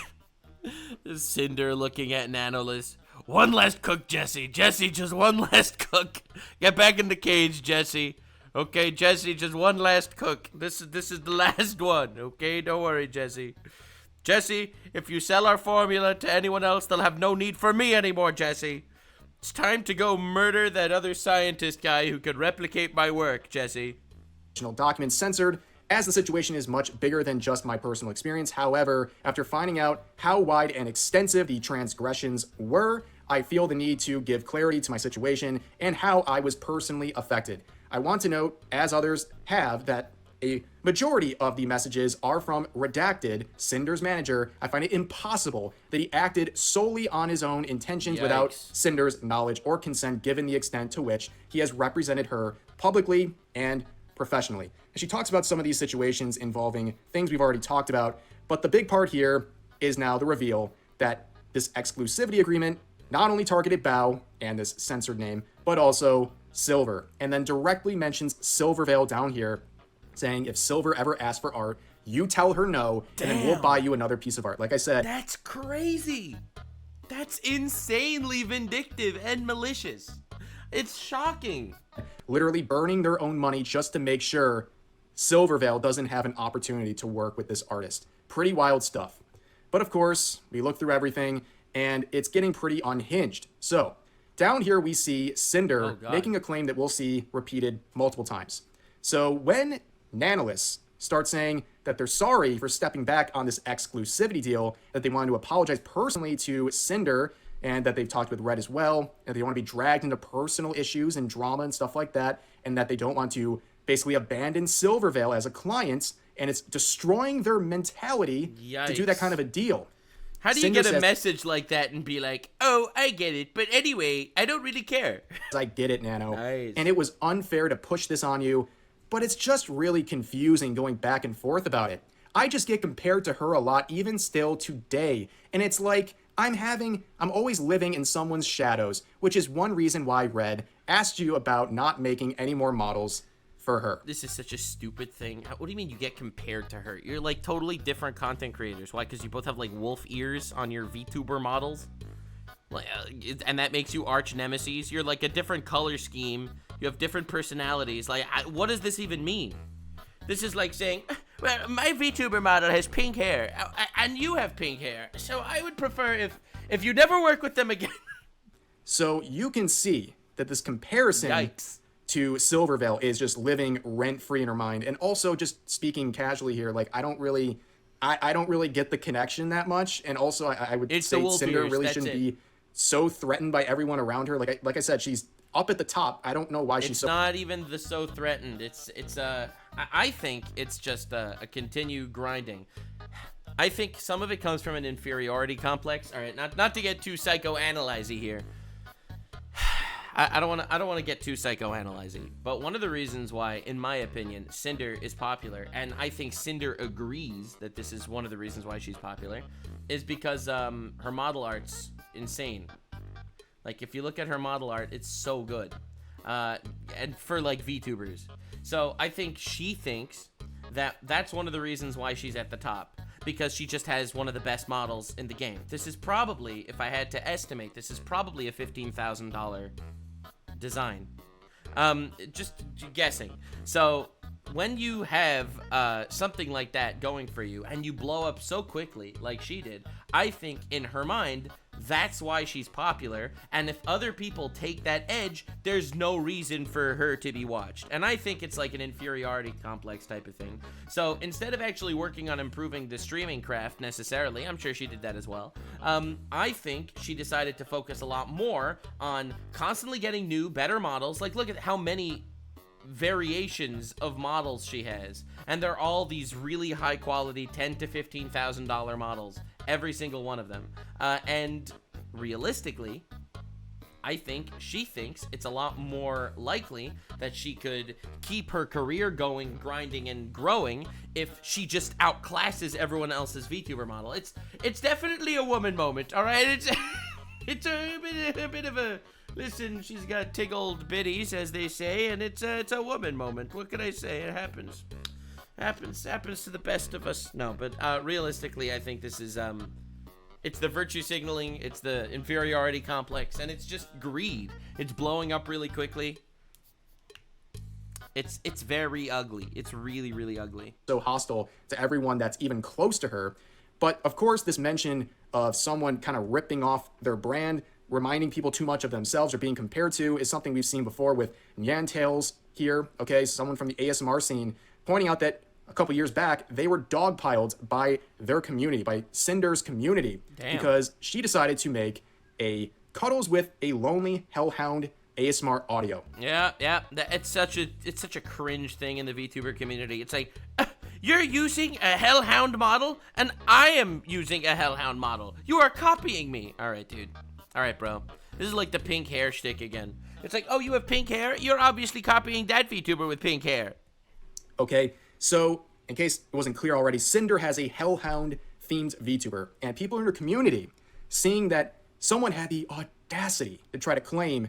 Sinder looking at Nanolist. One last cook, Jesse. Jesse, just one last cook. Get back in the cage, Jesse. Okay, Jesse, just one last cook. This is the last one. Okay, don't worry, Jesse. Jesse, if you sell our formula to anyone else, they'll have no need for me anymore, Jesse. It's time to go murder that other scientist guy who could replicate my work, Jesse. Documents censored, as the situation is much bigger than just my personal experience. However, after finding out how wide and extensive the transgressions were, I feel the need to give clarity to my situation and how I was personally affected. I want to note, as others have, that a majority of the messages are from Redacted, Cinder's manager. I find it impossible that he acted solely on his own intentions without Cinder's knowledge or consent, given the extent to which he has represented her publicly and professionally. And she talks about some of these situations involving things we've already talked about, but the big part here is now the reveal that this exclusivity agreement not only targeted Bao and this censored name, but also Silver, and then directly mentions Silvervale down here, saying if Silver ever asks for art, you tell her no, and then we'll buy you another piece of art. Like I said, that's crazy. That's insanely vindictive and malicious. It's shocking. Literally burning their own money just to make sure Silvervale doesn't have an opportunity to work with this artist. Pretty wild stuff. But of course, we look through everything, and it's getting pretty unhinged. So, down here we see Cinder making a claim that we'll see repeated multiple times. So when Nanolist starts saying that they're sorry for stepping back on this exclusivity deal, that they want to apologize personally to Cinder, and that they've talked with Red as well, and they want to be dragged into personal issues and drama and stuff like that, and that they don't want to basically abandon Silvervale as a client, and it's destroying their mentality to do that kind of a deal. How do you get a message like that and be like, oh, I get it, but anyway, I don't really care? I get it, Nano. Nice. And it was unfair to push this on you, but it's just really confusing going back and forth about it. I just get compared to her a lot, even still today. And it's like, I'm always living in someone's shadows, which is one reason why Red asked you about not making any more models for her. This is such a stupid thing. What do you mean you get compared to her? You're like totally different content creators. Why? Because you both have like wolf ears on your VTuber models? And that makes you arch nemesis? You're like a different color scheme. You have different personalities. Like, what does this even mean? This is like saying, well, my VTuber model has pink hair, and you have pink hair, so I would prefer if you never work with them again. So you can see that this comparison to Silvervale is just living rent-free in her mind. And also, just speaking casually here, like, I don't really get the connection that much. And also, I would say Cinder really shouldn't be so threatened by everyone around her. Like I said, she's up at the top. I don't know why she's so... It's not even the so threatened. I think it's just a continued grinding. I think some of it comes from an inferiority complex. All right, not to get too psychoanalyzey here. I don't want to get too psychoanalyzing, but one of the reasons why, in my opinion, Cinder is popular, and I think Cinder agrees that this is one of the reasons why she's popular, is because her model art's insane. Like, if you look at her model art, it's so good, and for like VTubers. So I think she thinks that that's one of the reasons why she's at the top, because she just has one of the best models in the game. This is probably, if I had to estimate, this is probably a $15,000 design. Just guessing. So when you have something like that going for you and you blow up so quickly like she did, I think in her mind that's why she's popular, and if other people take that edge, there's no reason for her to be watched. And I think it's like an inferiority complex type of thing. So instead of actually working on improving the streaming craft necessarily, I'm sure she did that as well, I think she decided to focus a lot more on constantly getting new, better models. Like, look at how many variations of models she has, and they're all these really high quality $10,000 to $15,000 models, every single one of them. And realistically, she thinks it's a lot more likely that she could keep her career going, grinding and growing if she just outclasses everyone else's VTuber model. It's definitely a woman moment, all right? It's a bit of a, listen, she's got tickled bitties, as they say, and it's a woman moment. What can I say? It happens to the best of us. No, but realistically, I think this is it's the virtue signaling, it's the inferiority complex, and it's just greed. It's blowing up really quickly. It's very ugly. It's really, really ugly. So hostile to everyone that's even close to her. But of course, this mention of someone kind of ripping off their brand, reminding people too much of themselves or being compared to, is something we've seen before with Nyantails here. Okay, someone from the ASMR scene pointing out that a couple years back, they were dogpiled by their community, by Cinder's community. Damn. Because she decided to make a Cuddles with a Lonely Hellhound ASMR audio. Yeah. It's such a cringe thing in the VTuber community. It's like, you're using a Hellhound model, and I am using a Hellhound model. You are copying me. All right, dude. All right, bro. This is like the pink hair shtick again. It's like, oh, you have pink hair? You're obviously copying that VTuber with pink hair. Okay. So, in case it wasn't clear already, Sinder has a Hellhound-themed VTuber, and people in her community, seeing that someone had the audacity to try to claim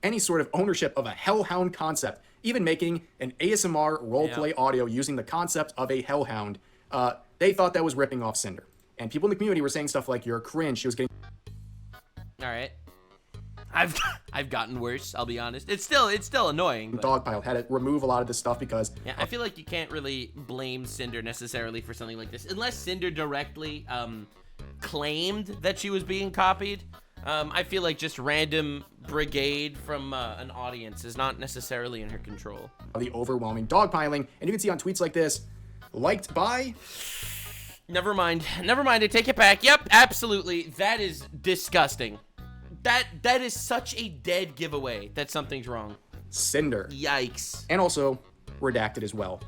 any sort of ownership of a Hellhound concept, even making an ASMR roleplay audio using the concept of a Hellhound, they thought that was ripping off Sinder. And people in the community were saying stuff like, you're cringe, she was getting... All right. I've gotten worse, I'll be honest. It's still annoying. But... Dogpiled had to remove a lot of this stuff because... Yeah, I feel like you can't really blame Sinder necessarily for something like this. Unless Sinder directly claimed that she was being copied. I feel like just random brigade from an audience is not necessarily in her control. The overwhelming dogpiling. And you can see on tweets like this, liked by... Never mind, I take it back. Yep, absolutely. That is disgusting. That is such a dead giveaway that something's wrong. Sinder. Yikes. And also redacted as well.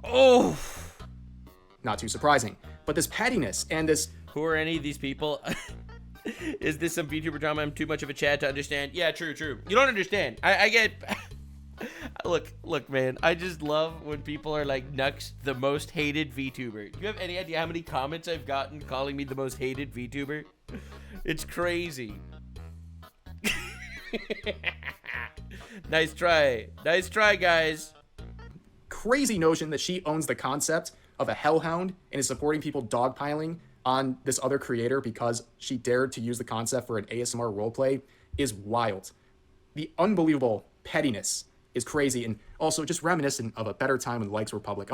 Oh. Not too surprising. But this pettiness and this... Who are any of these people? Is this some VTuber drama? I'm too much of a Chad to understand. Yeah, true. You don't understand. I get... Look, man. I just love when people are like, Nux, the most hated VTuber. Do you have any idea how many comments I've gotten calling me the most hated VTuber? It's crazy. Nice try, guys. Crazy notion that she owns the concept of a Hellhound and is supporting people dogpiling on this other creator because she dared to use the concept for an ASMR roleplay is wild. The unbelievable pettiness is crazy, and also just reminiscent of a better time when likes were public.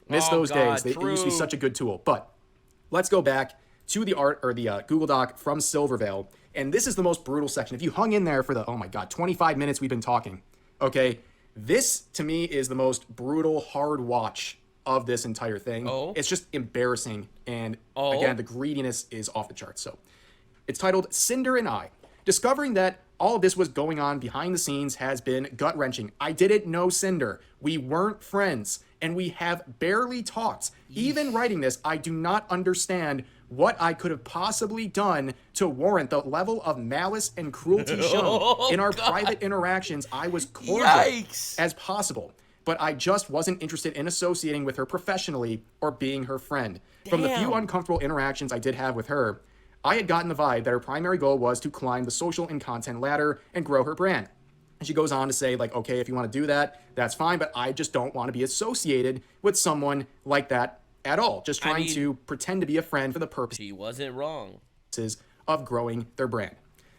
Miss those days. It used to be such a good tool. But let's go back to the art, or the Google Doc from Silvervale, and this is the most brutal section. If you hung in there for the, 25 minutes we've been talking, okay, this, to me, is the most brutal, hard watch of this entire thing. It's just embarrassing, and again, the greediness is off the charts. So, it's titled, Sinder and I. Discovering that all of this was going on behind the scenes has been gut-wrenching. I didn't know Sinder. We weren't friends, and we have barely talked. Even writing this, I do not understand what I could have possibly done to warrant the level of malice and cruelty shown in our private interactions. I was cordial as possible, but I just wasn't interested in associating with her professionally or being her friend. From the few uncomfortable interactions I did have with her, I had gotten the vibe that her primary goal was to climb the social and content ladder and grow her brand. And she goes on to say, like, okay, if you want to do that, that's fine, but I just don't want to be associated with someone like that at all. Just trying to pretend to be a friend for the purpose. She wasn't wrong. Of growing their brand.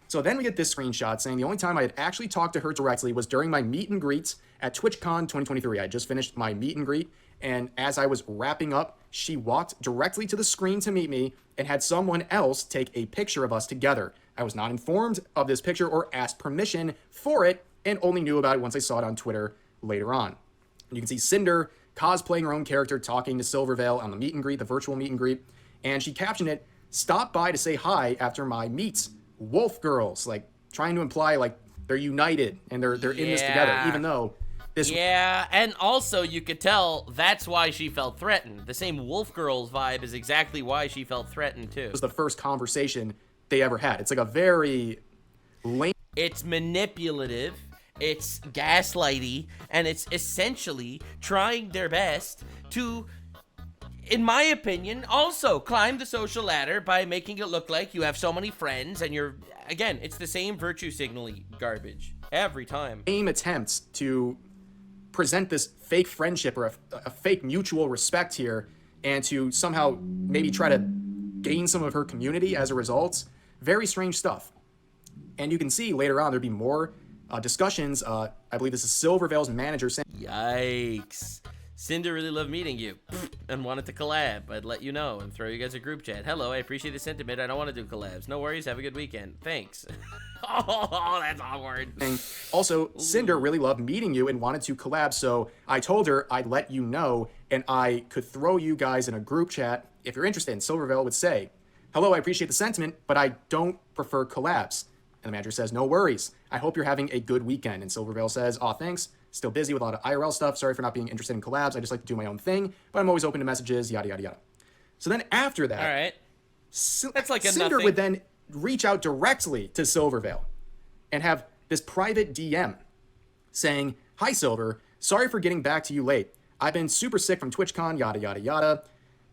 So then we get this screenshot saying the only time I had actually talked to her directly was during my meet and greets at TwitchCon 2023. I just finished my meet and greet, and as I was wrapping up, she walked directly to the screen to meet me and had someone else take a picture of us together. I was not informed of this picture or asked permission for it, and only knew about it once I saw it on Twitter later on. You can see Sinder cosplaying her own character talking to Silvervale on the meet and greet, the virtual meet and greet, and she captioned it, "Stop by to say hi after my meet. Wolf girls," like trying to imply like they're united and they're in this together, even though this... Yeah, and also you could tell that's why she felt threatened. The same Wolf Girls vibe is exactly why she felt threatened too. It was the first conversation they ever had. It's like a very lame... It's manipulative, it's gaslighty, and it's essentially trying their best to, in my opinion, also climb the social ladder by making it look like you have so many friends and you're, again, it's the same virtue signaling garbage every time. Same attempts to present this fake friendship or a fake mutual respect here and to somehow maybe try to gain some of her community as a result. Very strange stuff. And you can see later on there'd be more discussions. I believe this is Silvervale's manager saying, yikes. Sinder really loved meeting you and wanted to collab. I'd let you know and throw you guys a group chat. Hello, I appreciate the sentiment. I don't want to do collabs. No worries. Have a good weekend. Thanks. Oh, that's awkward. And also, Sinder really loved meeting you and wanted to collab, so I told her I'd let you know and I could throw you guys in a group chat if you're interested. And Silvervale would say, hello, I appreciate the sentiment, but I don't prefer collabs. And the manager says, no worries. I hope you're having a good weekend. And Silvervale says, aw, thanks. Still busy with a lot of IRL stuff. Sorry for not being interested in collabs. I just like to do my own thing, but I'm always open to messages, yada, yada, yada. So then after that, all right, that's like a Sinder nothing. would then reach out directly to Silvervale and have this private DM saying, hi, Silver. Sorry for getting back to you late. I've been super sick from TwitchCon, yada, yada, yada.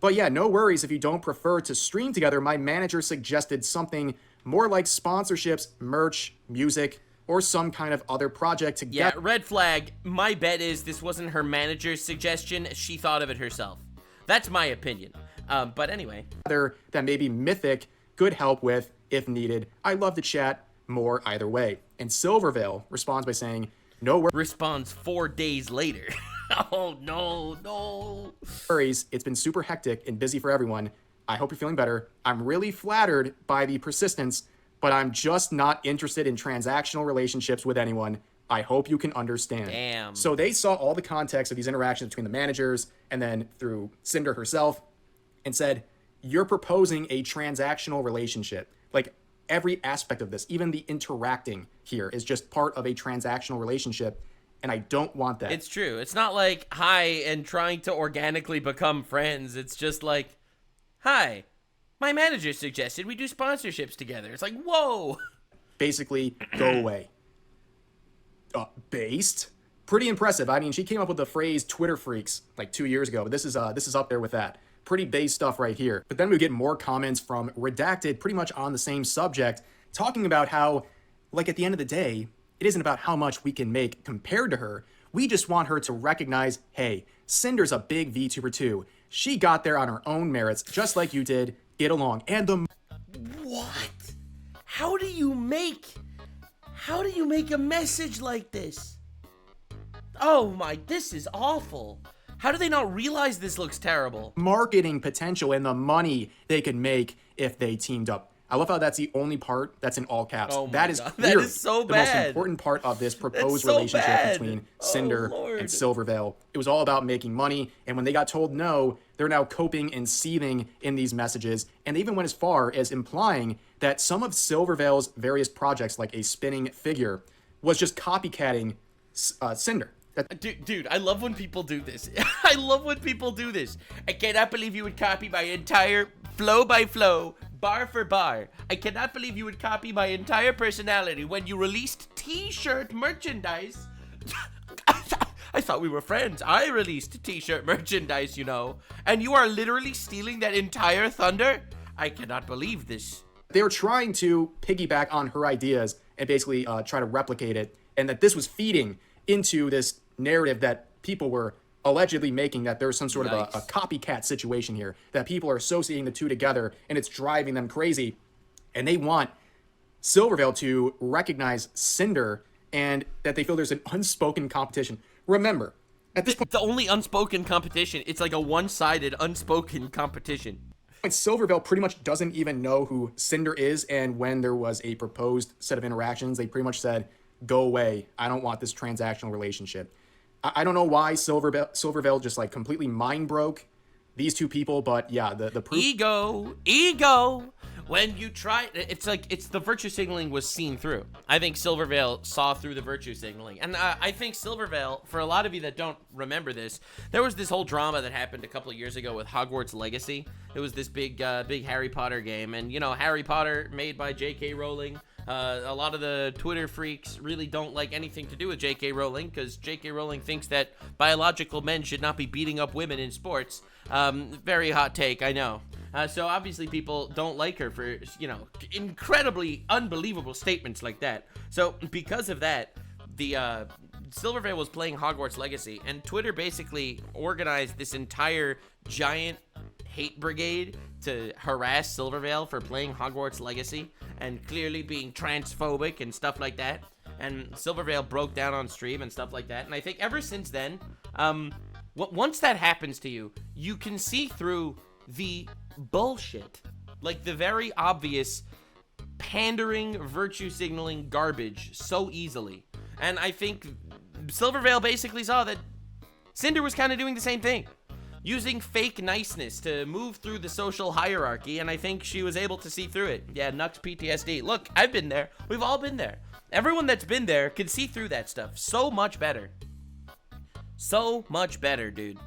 But yeah, no worries if you don't prefer to stream together. My manager suggested something more like sponsorships, merch, music, or some kind of other project to Yeah, red flag. My bet is this wasn't her manager's suggestion. She thought of it herself. That's my opinion. But anyway. That maybe Mythic could help with if needed. I'd love to chat more either way. And Silvervale responds by saying, no responds 4 days later. Oh, no. worries. It's been super hectic and busy for everyone. I hope you're feeling better. I'm really flattered by the persistence, but I'm just not interested in transactional relationships with anyone. I hope you can understand. Damn. So they saw all the context of these interactions between the managers and then through Sinder herself and said, you're proposing a transactional relationship. Like every aspect of this, even the interacting here is just part of a transactional relationship. And I don't want that. It's true. It's not like hi and trying to organically become friends. It's just like, hi, my manager suggested we do sponsorships together. It's like, whoa. Basically, go away. Based? Pretty impressive. I mean, she came up with the phrase Twitter freaks like 2 years ago, but this is up there with that. Pretty base stuff right here. But then we get more comments from Redacted pretty much on the same subject, talking about how, like at the end of the day, it isn't about how much we can make compared to her. We just want her to recognize, hey, Cinder's a big VTuber too. She got there on her own merits, just like you did. Get along. And the... What? How do you make a message like this? Oh my, this is awful. How do they not realize this looks terrible? marketing potential and the money they could make if they teamed up. I love how that's the only part that's in all caps. Oh my that is God. clearly That is so the most bad. important part of this proposed so relationship bad. between Cinder Lord. and Silvervale. It was all about making money, and when they got told no, they're now coping and seething in these messages, and they even went as far as implying that some of Silvervale's various projects, like a spinning figure, was just copycatting Cinder. Dude, I love when people do this. I love when people do this. I cannot believe you would copy my entire flow by flow, bar for bar. I cannot believe you would copy my entire personality when you released t-shirt merchandise. I thought we were friends. I released t-shirt merchandise, you know. And you are literally stealing that entire thunder? I cannot believe this. They were trying to piggyback on her ideas and basically try to replicate it, and that this was feeding into this narrative that people were allegedly making, that there's some sort of a copycat situation here, that people are associating the two together and it's driving them crazy. And they want Silvervale to recognize Cinder and that they feel there's an unspoken competition. Remember, at this point, the only unspoken competition, it's like a one-sided unspoken competition. Silvervale pretty much doesn't even know who Cinder is, and when there was a proposed set of interactions, they pretty much said, go away. I don't want this transactional relationship. I don't know why Silvervale just like completely mind broke these two people, but yeah, the proof. Ego. When you try, it's like the virtue signaling was seen through. I think Silvervale saw through the virtue signaling, and I think Silvervale, for a lot of you that don't remember this, there was this whole drama that happened a couple of years ago with Hogwarts Legacy. It was this big Harry Potter game, and you know, Harry Potter made by J.K. Rowling. A lot of the Twitter freaks really don't like anything to do with J.K. Rowling because J.K. Rowling thinks that biological men should not be beating up women in sports. Very hot take, I know. So obviously people don't like her for, incredibly unbelievable statements like that. So because of that, the Silvervale was playing Hogwarts Legacy, and Twitter basically organized this entire giant hate brigade to harass Silvervale for playing Hogwarts Legacy and clearly being transphobic and stuff like that. And Silvervale broke down on stream and stuff like that. And I think ever since then, once that happens to you, you can see through the bullshit, like the very obvious pandering, virtue signaling garbage so easily. And I think Silvervale basically saw that Sinder was kind of doing the same thing, using fake niceness to move through the social hierarchy, and I think she was able to see through it. Yeah, Nux PTSD. Look, I've been there. We've all been there. Everyone that's been there can see through that stuff so much better. So much better, dude.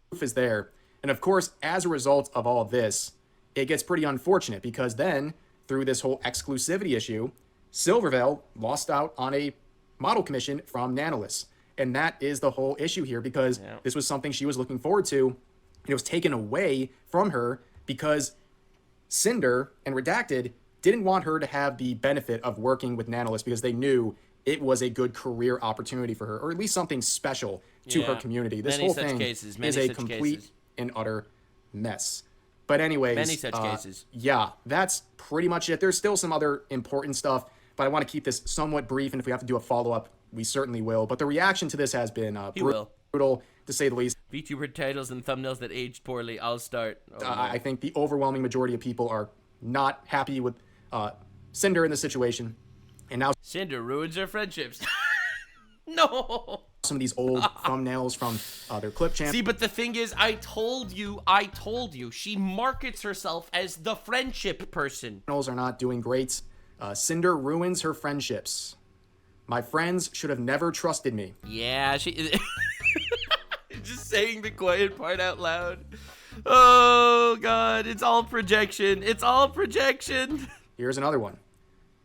Proof is there. And of course, as a result of all of this, it gets pretty unfortunate because then, through this whole exclusivity issue, Silvervale lost out on a model commission from Nanolus. And that is the whole issue here because this was something she was looking forward to. And it was taken away from her because Sinder and Redacted didn't want her to have the benefit of working with Nanolus because they knew it was a good career opportunity for her, or at least something special to her community. This whole thing is a complete and utter mess. But anyways, many such cases. Yeah, that's pretty much it. There's still some other important stuff, but I want to keep this somewhat brief, and if we have to do a follow-up, we certainly will. But the reaction to this has been brutal, to say the least. VTuber titles and thumbnails that aged poorly. I'll start. I think the overwhelming majority of people are not happy with Sinder in this situation. And now Sinder ruins her friendships. No. Some of these old thumbnails from their clip channel. See, but the thing is, I told you, she markets herself as the friendship person. Channels are not doing great. Sinder ruins her friendships. My friends should have never trusted me. Yeah, she... Just saying the quiet part out loud. Oh, God, it's all projection. It's all projection. Here's another one.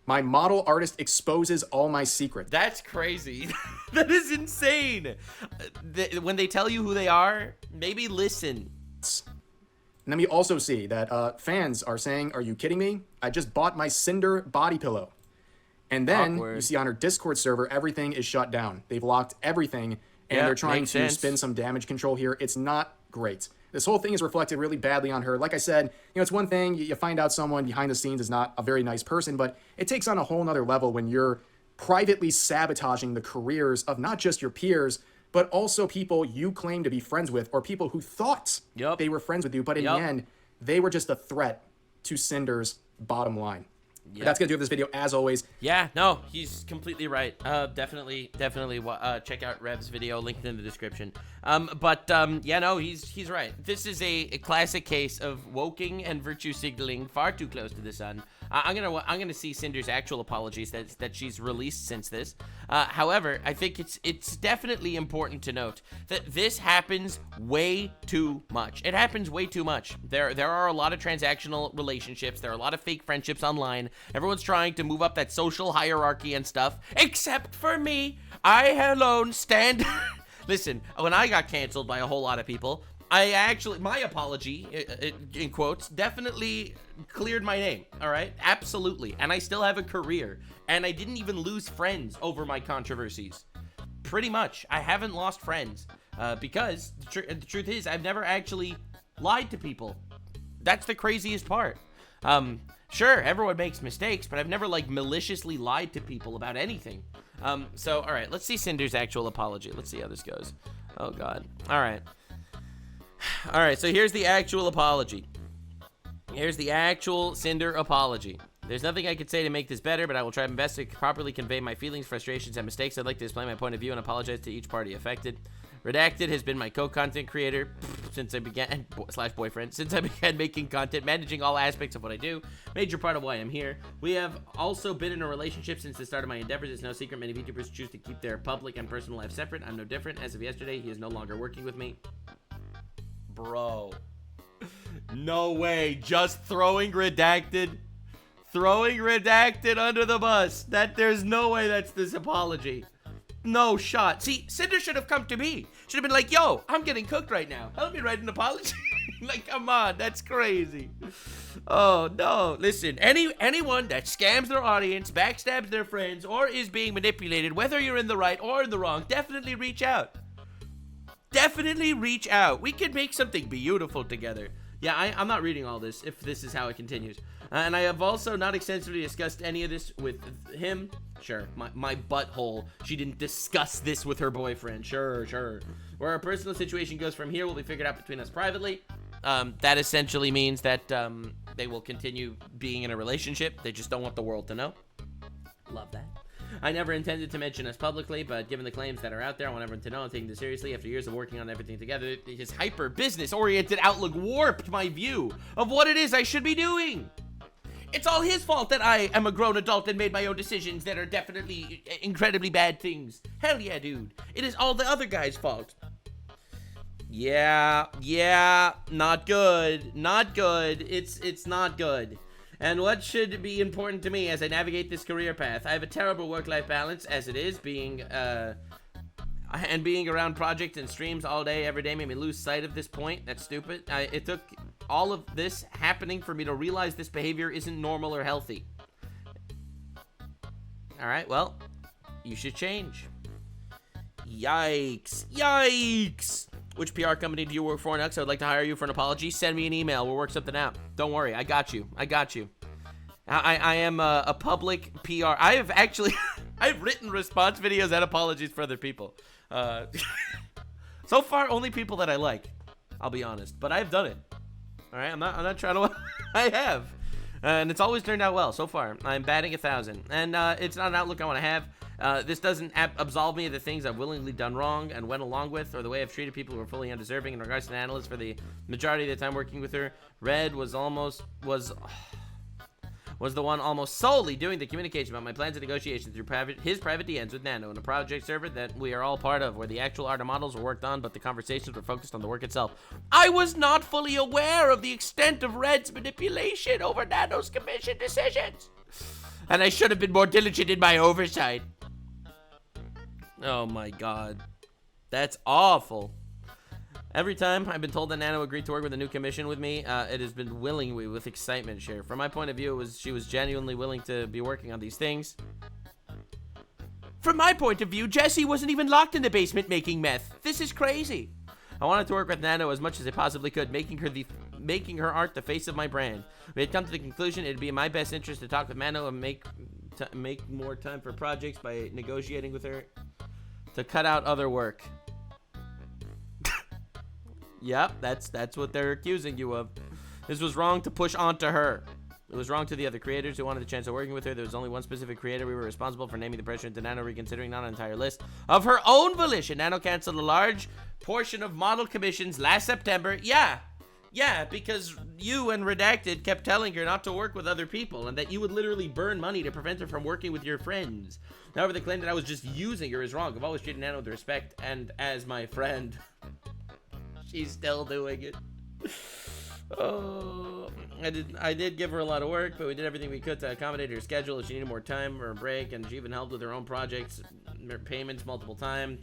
My model artist exposes all my secrets. That's crazy. That is insane. When they tell you who they are, maybe listen. And then we also see that fans are saying, are you kidding me? I just bought my Sinder body pillow. And then you see on her Discord server, everything is shut down. They've locked everything, and they're trying to spin some damage control here. It's not great. This whole thing is reflected really badly on her. Like I said, it's one thing, you find out someone behind the scenes is not a very nice person, but it takes on a whole nother level when you're privately sabotaging the careers of not just your peers, but also people you claim to be friends with, or people who thought they were friends with you, but in the end, they were just a threat to Sinder's bottom line. But that's going to do it for this video, as always. Yeah, no, he's completely right. Definitely check out Rev's video, linked in the description. Yeah, no, he's right. This is a classic case of woking and virtue signaling far too close to the sun. I'm gonna see Sinder's actual apologies that she's released since this. However, I think it's definitely important to note that this happens way too much. It happens way too much. There are a lot of transactional relationships. There are a lot of fake friendships online. Everyone's trying to move up that social hierarchy and stuff, except for me. I alone stand. Listen, when I got canceled by a whole lot of people, my apology, in quotes, definitely cleared my name, all right? Absolutely. And I still have a career. And I didn't even lose friends over my controversies. Pretty much. I haven't lost friends. Because the truth is, I've never actually lied to people. That's the craziest part. Sure, everyone makes mistakes, but I've never, maliciously lied to people about anything. So, all right, let's see Sinder's actual apology. Let's see how this goes. Oh, God. All right, so here's the actual apology. Here's the actual Sinder apology. There's nothing I could say to make this better, but I will try my best to properly convey my feelings, frustrations, and mistakes. I'd like to display my point of view and apologize to each party affected. Redacted has been my co-content creator since I began, /boyfriend, since I began making content, managing all aspects of what I do. Major part of why I'm here. We have also been in a relationship since the start of my endeavors. It's no secret many VTubers choose to keep their public and personal life separate. I'm no different. As of yesterday, he is no longer working with me. Bro. No way. Just throwing Redacted Throwing redacted under the bus. There's no way that's this apology. No shot. See, Sinder should have come to me. Should have been like, yo, I'm getting cooked right now. Help me write an apology. Like, come on, that's crazy. Oh, no. Listen, anyone that scams their audience, backstabs their friends, or is being manipulated, whether you're in the right or in the wrong, definitely reach out. Definitely reach out. We could make something beautiful together. Yeah, I'm not reading all this if this is how it continues. And I have also not extensively discussed any of this with him. Sure, my butthole. She didn't discuss this with her boyfriend. Sure. Where our personal situation goes from here will be figured out between us privately. That essentially means that they will continue being in a relationship. They just don't want the world to know. Love that. I never intended to mention us publicly, but given the claims that are out there, I want everyone to know I'm taking this seriously. After years of working on everything together, his hyper business-oriented outlook warped my view of what it is I should be doing. It's all his fault that I am a grown adult and made my own decisions that are definitely incredibly bad things. Hell yeah, dude. It is all the other guy's fault. Yeah, not good. It's not good. And what should be important to me as I navigate this career path? I have a terrible work-life balance as it is, being around projects and streams all day, every day made me lose sight of this point. That's stupid. It took all of this happening for me to realize this behavior isn't normal or healthy. All right, well, you should change. Yikes. Which PR company do you work for, Nux? I would like to hire you for an apology. Send me an email. We'll work something out. Don't worry. I got you. I am a public PR. I have actually... I've written response videos and apologies for other people. So far, only people that I like. I'll be honest. But I've done it. All right? I'm not trying to... I have. And it's always turned out well so far. I'm batting 1,000. And it's not an outlook I want to have. This doesn't absolve me of the things I've willingly done wrong and went along with, or the way I've treated people who are fully undeserving. In regards to the analyst, for the majority of the time working with her, Red was the one almost solely doing the communication about my plans and negotiations through his private DMs with Nano in a project server that we are all part of, where the actual art and models were worked on, but the conversations were focused on the work itself. I was not fully aware of the extent of Red's manipulation over Nano's commission decisions, and I should have been more diligent in my oversight. Oh my god. That's awful. Every time I've been told that Nano agreed to work with a new commission with me, it has been willingly with excitement share. From my point of view, she was genuinely willing to be working on these things. From my point of view, Jessie wasn't even locked in the basement making meth. This is crazy. I wanted to work with Nano as much as I possibly could, making her art the face of my brand. We had come to the conclusion it'd be in my best interest to talk with Nano and make more time for projects by negotiating with her to cut out other work. Yep, that's what they're accusing you of. This was wrong to push onto her. It was wrong to the other creators who wanted the chance of working with her. There was only one specific creator we were responsible for naming the pressure into Nano, reconsidering not an entire list. Of her own volition, Nano canceled a large portion of model commissions last September. Yeah, because you and Redacted kept telling her not to work with other people and that you would literally burn money to prevent her from working with your friends. However, the claim that I was just using her is wrong. I've always treated Nano with respect and as my friend. She's still doing it. Oh, I did give her a lot of work, but we did everything we could to accommodate her schedule if she needed more time or a break, and she even helped with her own projects, her payments multiple times.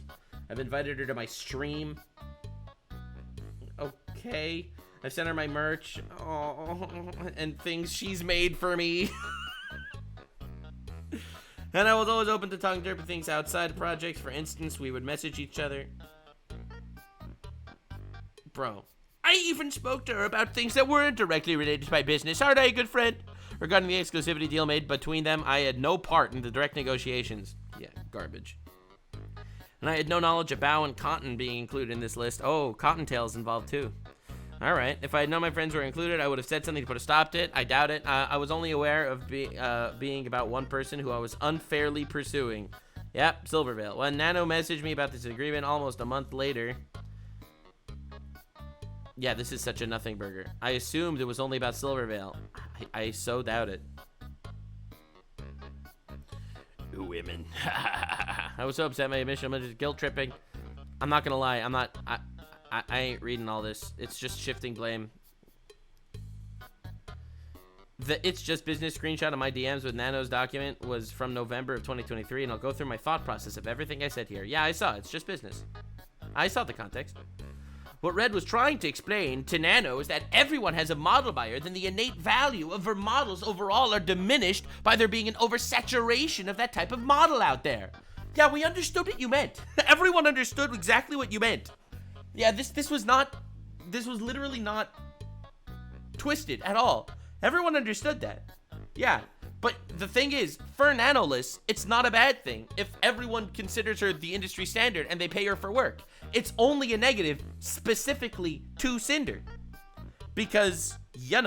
I've invited her to my stream. Okay. I sent her my merch. Oh, and things she's made for me. And I was always open to talking to her about things outside projects. For instance, we would message each other. Bro. I even spoke to her about things that weren't directly related to my business. Aren't I a good friend? Regarding the exclusivity deal made between them, I had no part in the direct negotiations. Yeah, garbage. And I had no knowledge of Bow and Cotton being included in this list. Oh, Cottontail's involved too. Alright, if I had known my friends were included, I would have said something to put a stop to it. I doubt it. I was only aware of being about one person who I was unfairly pursuing. Yep, Silvervale. When Nano messaged me about this agreement almost a month later... Yeah, this is such a nothing burger. I assumed it was only about Silvervale. I so doubt it. Women. I was so upset my admission was guilt tripping. I'm not gonna lie, I ain't reading all this. It's just shifting blame. The It's Just Business screenshot of my DMs with Nano's document was from November of 2023, and I'll go through my thought process of everything I said here. Yeah, I saw. It's just business. I saw the context. What Red was trying to explain to Nano is that everyone has a model buyer, then the innate value of her models overall are diminished by there being an oversaturation of that type of model out there. Yeah, we understood what you meant. Everyone understood exactly what you meant. Yeah, this was literally not twisted at all. Everyone understood that. Yeah, but the thing is, for Nanoless, it's not a bad thing if everyone considers her the industry standard and they pay her for work. It's only a negative specifically to Sinder. Because, you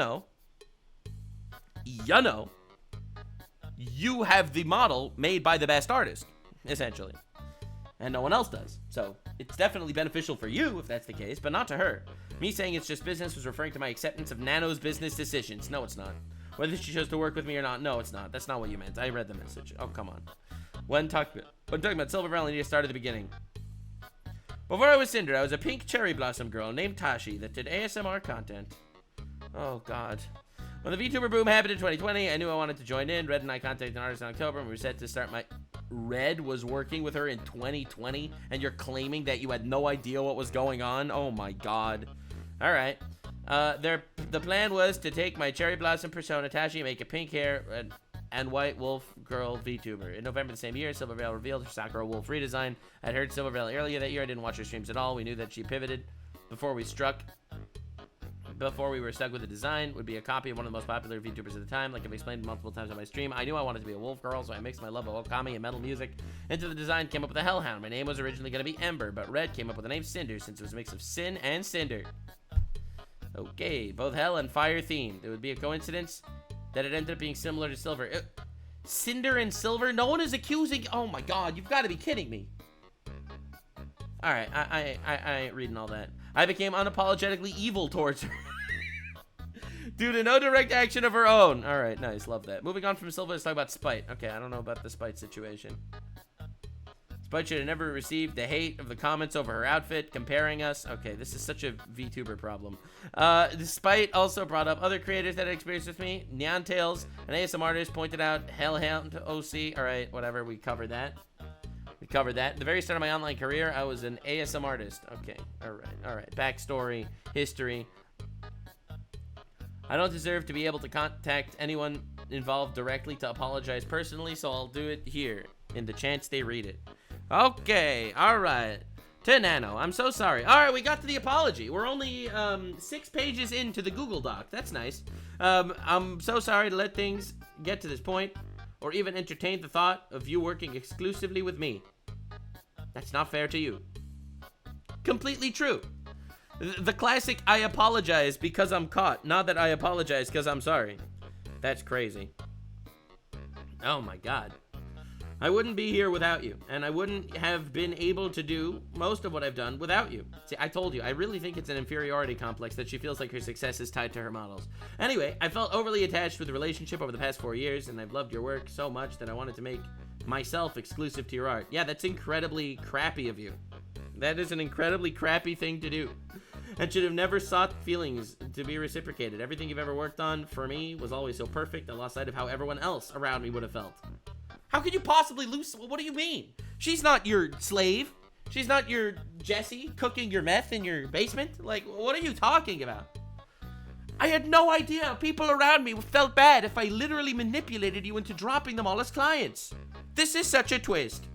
have the model made by the best artist, essentially. And no one else does. So, it's definitely beneficial for you if that's the case, but not to her. Me saying it's just business was referring to my acceptance of Nano's business decisions. No, it's not. Whether she chose to work with me or not, no, it's not. That's not what you meant. I read the message. Oh, come on. When talking about Silvervale, I need to start at the beginning. Before I was Sinder, I was a pink cherry blossom girl named Tashi that did ASMR content. Oh, God. When the VTuber boom happened in 2020, I knew I wanted to join in. Red and I contacted an artist in October, and we were set to start my... Red was working with her in 2020, and you're claiming that you had no idea what was going on? Oh, my God. All right. The plan was to take my cherry blossom persona, Tashi, make a pink hair and white wolf girl VTuber. In November the same year, Silvervale revealed her Sakura wolf redesign. I'd heard Silvervale earlier that year. I didn't watch her streams at all. We knew that she pivoted before we were stuck with the design. Would be a copy of one of the most popular VTubers at the time. Like I've explained multiple times on my stream, I knew I wanted to be a wolf girl, so I mixed my love of okami and metal music into the design. Came up with a hellhound. My name was originally going to be Ember, but Red came up with the name Sinder since it was a mix of sin and cinder. Okay, both hell and fire themed. It would be a coincidence that it ended up being similar to Silver. Cinder and Silver? No one is accusing... Oh my God, you've got to be kidding me. Alright, I ain't reading all that. I became unapologetically evil towards her. Due to no direct action of her own. Alright, nice, love that. Moving on from Silver, let's talk about Spite. Okay, I don't know about the Spite situation. Spite should have never received the hate of the comments over her outfit, comparing us. Okay, this is such a VTuber problem. Spite also brought up other creators that had experience with me. Neon Tails, an ASM artist, pointed out Hellhound OC. Alright, whatever, we covered that. At the very start of my online career, I was an ASM artist. Okay, alright. Backstory, history. I don't deserve to be able to contact anyone involved directly to apologize personally, so I'll do it here, in the chance they read it. Okay, alright. To Nano, I'm so sorry. Alright, we got to the apology. We're only 6 pages into the Google Doc. That's nice. I'm so sorry to let things get to this point, or even entertain the thought of you working exclusively with me. That's not fair to you. Completely true. The classic, I apologize because I'm caught, not that I apologize because I'm sorry. That's crazy. Oh my God. I wouldn't be here without you, and I wouldn't have been able to do most of what I've done without you. See, I told you, I really think it's an inferiority complex that she feels like her success is tied to her models. Anyway, I felt overly attached with the relationship over the past 4 years, and I've loved your work so much that I wanted to make myself exclusive to your art. Yeah, that's incredibly crappy of you. That is an incredibly crappy thing to do. And should have never sought feelings to be reciprocated. Everything you've ever worked on for me was always so perfect, I lost sight of how everyone else around me would have felt. How could you possibly lose? What do you mean? She's not your slave. She's not your Jessie cooking your meth in your basement. Like, what are you talking about? I had no idea people around me felt bad if I literally manipulated you into dropping them all as clients. This is such a twist.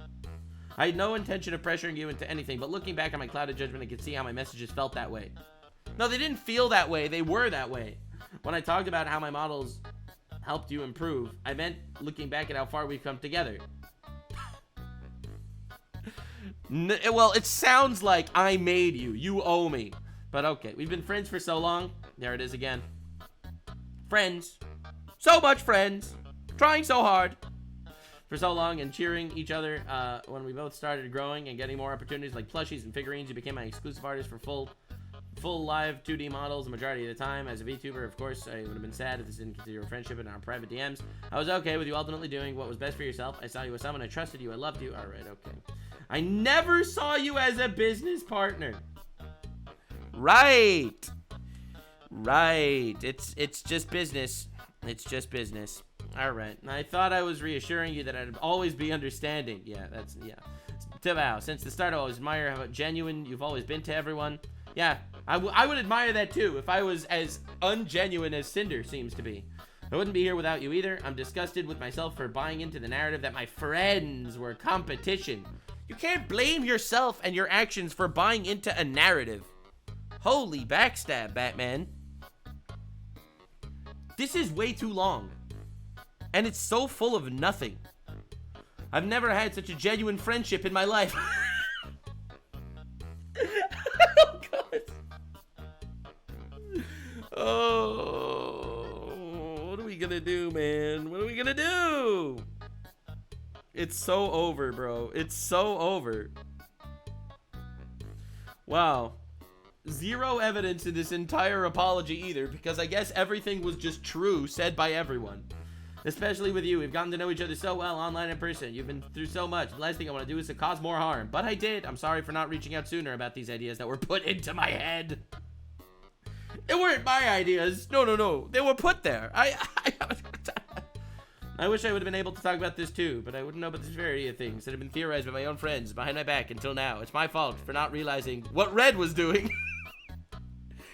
I had no intention of pressuring you into anything, but looking back on my clouded judgment, I could see how my messages felt that way. No, they didn't feel that way. They were that way. When I talked about how my models helped you improve, I meant looking back at how far we've come together. Well, it sounds like I made you. You owe me. But okay, we've been friends for so long. There it is again. Friends. So much friends. Trying so hard. For so long and cheering each other when we both started growing and getting more opportunities like plushies and figurines. You became my exclusive artist for full live 2D models the majority of the time. As a VTuber, of course, I would have been sad if this didn't continue our friendship in our private DMs. I was okay with you ultimately doing what was best for yourself. I saw you as someone, I trusted you, I loved you. Alright, okay. I never saw you as a business partner. Right. It's just business. It's just business. All right. I thought I was reassuring you that I'd always be understanding. Yeah, Tavow, since the start, I always admire how genuine you've always been to everyone. Yeah, I would admire that too if I was as ungenuine as Sinder seems to be. I wouldn't be here without you either. I'm disgusted with myself for buying into the narrative that my friends were competition. You can't blame yourself and your actions for buying into a narrative. Holy backstab, Batman. This is way too long. And it's so full of nothing. I've never had such a genuine friendship in my life. Oh, God. Oh, what are we gonna do, man? What are we gonna do? It's so over, bro. It's so over. Wow. Zero evidence in this entire apology either, because I guess everything was just true, said by everyone. Especially with you. We've gotten to know each other so well online and in person. You've been through so much. The last thing I want to do is to cause more harm. But I did. I'm sorry for not reaching out sooner about these ideas that were put into my head. They weren't my ideas. No. They were put there. I wish I would have been able to talk about this too, but I wouldn't know about the severity of things that have been theorized by my own friends behind my back until now. It's my fault for not realizing what Red was doing.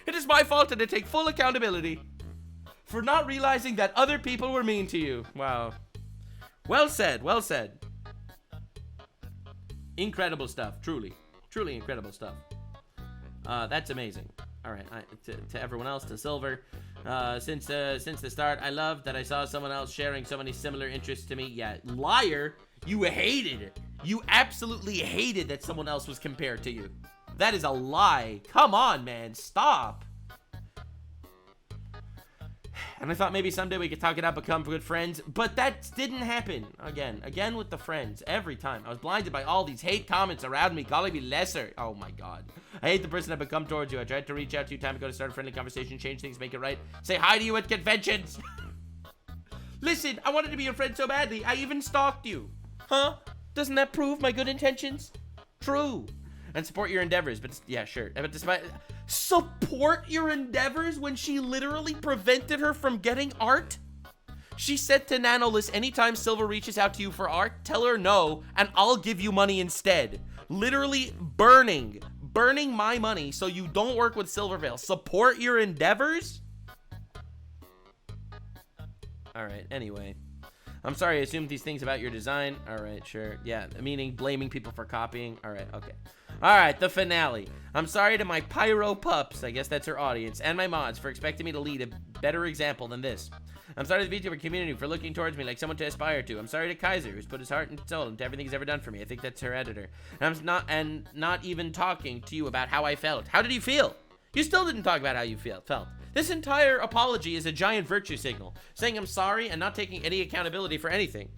It is my fault, and I take full accountability for not realizing that other people were mean to you. Wow. Well said. Well said. Incredible stuff. Truly incredible stuff. That's amazing. All right. To everyone else, to Silver. Since the start, I love that I saw someone else sharing so many similar interests to me. Yeah, liar. You hated it. You absolutely hated that someone else was compared to you. That is a lie. Come on, man. Stop. And I thought maybe someday we could talk it out, become good friends, but that didn't happen. Again with the friends, every time. I was blinded by all these hate comments around me, calling me lesser. Oh my God. I hate the person I've become towards you. I tried to reach out to you time ago to start a friendly conversation, change things, make it right. Say hi to you at conventions. Listen, I wanted to be your friend so badly, I even stalked you. Huh? Doesn't that prove my good intentions? True. And support your endeavors, but yeah, sure. But despite support your endeavors when she literally prevented her from getting art? She said to Nanoless, anytime Silver reaches out to you for art, tell her no, and I'll give you money instead. Literally burning my money so you don't work with Silvervale. Support your endeavors? All right, anyway. I'm sorry, I assumed these things about your design. All right, sure. Yeah, meaning blaming people for copying. All right, okay. All right, the finale. I'm sorry to my pyro pups, I guess that's her audience, and my mods for expecting me to lead a better example than this. I'm sorry to the Vtuber community for looking towards me like someone to aspire to. I'm sorry to Kaiser, who's put his heart and soul into everything he's ever done for me. I think that's her editor. And not even talking to you about how I felt. How did you feel? You still didn't talk about how you felt. This entire apology is a giant virtue signal, saying I'm sorry and not taking any accountability for anything.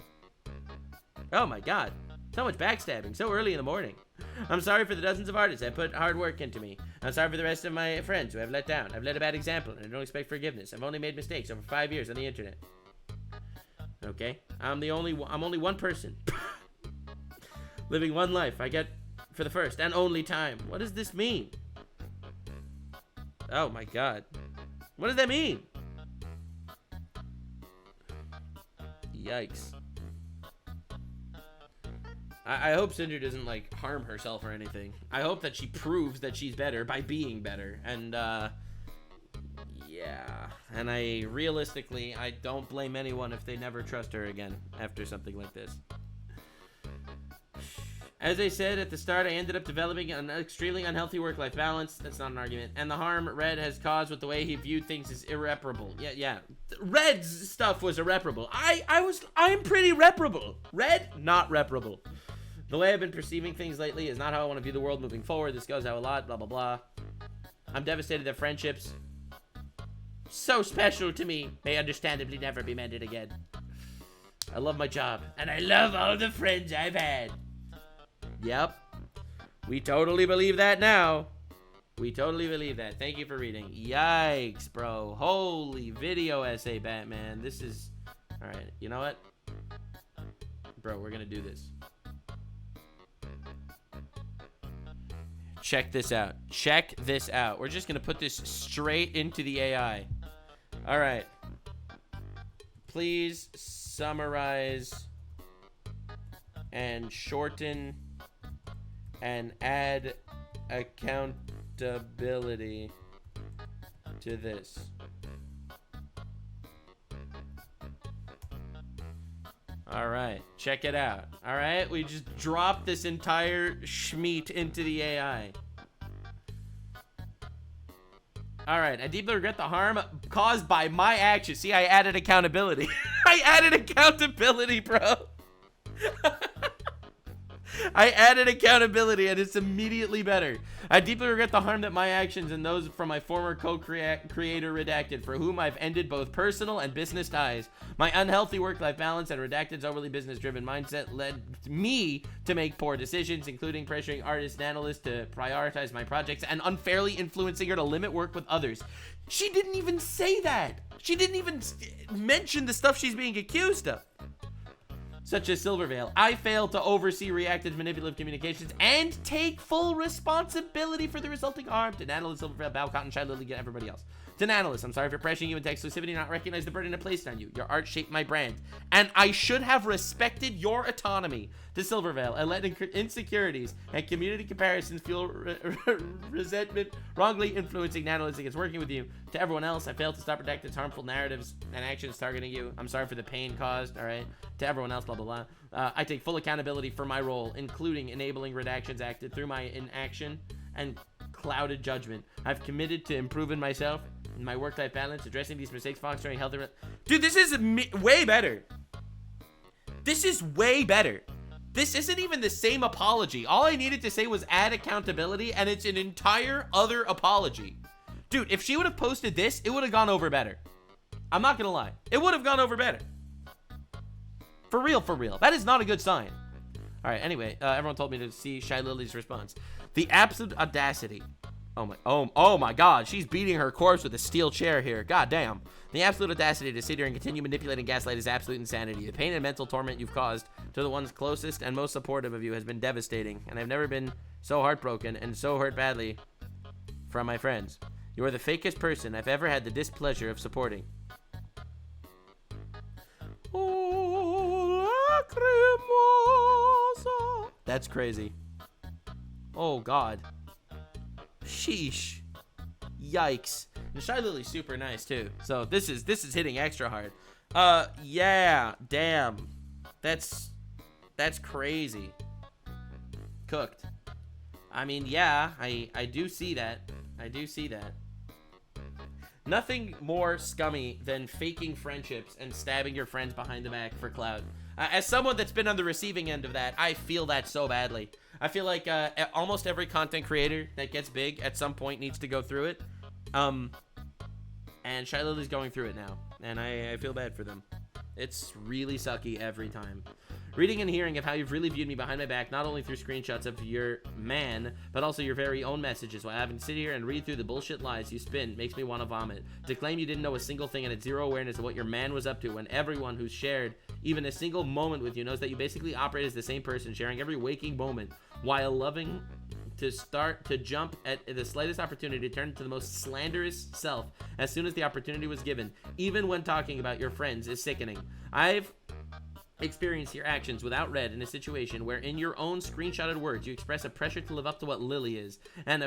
Oh my God. So much backstabbing so early in the morning. I'm sorry for the dozens of artists that put hard work into me. I'm sorry for the rest of my friends who I've let down. I've led a bad example and I don't expect forgiveness. I've only made mistakes over 5 years on the internet. Okay, I'm only one person. Living one life I get for the first and only time. What does this mean? Oh my God. What does that mean? Yikes. I hope Sinder doesn't, like, harm herself or anything. I hope that she proves that she's better by being better. And, yeah. And realistically, I don't blame anyone if they never trust her again after something like this. As I said at the start, I ended up developing an extremely unhealthy work-life balance. That's not an argument. And the harm Red has caused with the way he viewed things is irreparable. Yeah. Red's stuff was irreparable. I'm pretty reparable. Red, not reparable. The way I've been perceiving things lately is not how I want to view the world moving forward. This goes out a lot, blah, blah, blah. I'm devastated that friendships so special to me may understandably never be mended again. I love my job, and I love all the friends I've had. Yep. We totally believe that now. We totally believe that. Thank you for reading. Yikes, bro. Holy video essay, Batman. This is... Alright, you know what? Bro, we're gonna do this. Check this out. Check this out. We're just gonna put this straight into the AI. Alright. please summarize and shorten and add accountability to this. All right, check it out. All right, we just dropped this entire schmeat into the AI. All right, I deeply regret the harm caused by my actions. See, I added accountability. I added accountability, bro. I added accountability, and it's immediately better. I deeply regret the harm that my actions and those from my former co-creator Redacted, for whom I've ended both personal and business ties. My unhealthy work-life balance and Redacted's overly business-driven mindset led me to make poor decisions, including pressuring artists and analysts to prioritize my projects and unfairly influencing her to limit work with others. She didn't even say that. She didn't even mention the stuff she's being accused of, such as Silvervale. I failed to oversee reactive manipulative communications and take full responsibility for the resulting harm. To Natalie, Silvervale, Balcott, and Shy Lily, get everybody else. To Natalis, I'm sorry for pressuring you into exclusivity, not recognize the burden it placed on you. Your art shaped my brand, and I should have respected your autonomy. To Silvervale, I let insecurities and community comparisons fuel resentment, wrongly influencing Natalis against working with you. To everyone else, I failed to stop Redacted's harmful narratives and actions targeting you. I'm sorry for the pain caused, all right? To everyone else, blah, blah, blah. I take full accountability for my role, including enabling redactions acted through my inaction and clouded judgment. I've committed to improving myself and my work-life balance, addressing these mistakes, fostering healthy... Dude, this is way better. This is way better. This isn't even the same apology. All I needed to say was add accountability, and it's an entire other apology. Dude, if she would have posted this, it would have gone over better. I'm not gonna lie. It would have gone over better. For real, for real. That is not a good sign. All right, anyway, everyone told me to see Shy Lily's response. The absolute audacity. Oh my God, she's beating her corpse with a steel chair here. God damn. The absolute audacity to sit here and continue manipulating Gaslight is absolute insanity. The pain and mental torment you've caused to the ones closest and most supportive of you has been devastating, and I've never been so heartbroken and so hurt badly from my friends. You are the fakest person I've ever had the displeasure of supporting. Oh, lacrimosa. That's crazy. Oh God. Sheesh. Yikes. And Shy Lily's super nice too. So this is hitting extra hard. Yeah, damn. That's crazy. Cooked. I mean, yeah, I do see that. I do see that. Nothing more scummy than faking friendships and stabbing your friends behind the back for clout. As someone that's been on the receiving end of that, I feel that so badly. I feel like almost every content creator that gets big at some point needs to go through it. And Shy Lily's going through it now, and I feel bad for them. It's really sucky every time. Reading and hearing of how you've really viewed me behind my back, not only through screenshots of your man, but also your very own messages, while having to sit here and read through the bullshit lies you spin makes me want to vomit. To claim you didn't know a single thing and had zero awareness of what your man was up to, when everyone who's shared even a single moment with you knows that you basically operate as the same person, sharing every waking moment, while loving to start to jump at the slightest opportunity to turn into the most slanderous self as soon as the opportunity was given, even when talking about your friends, is sickening. I've experienced your actions without red in a situation where in your own screenshotted words you express a pressure to live up to what Lily is, and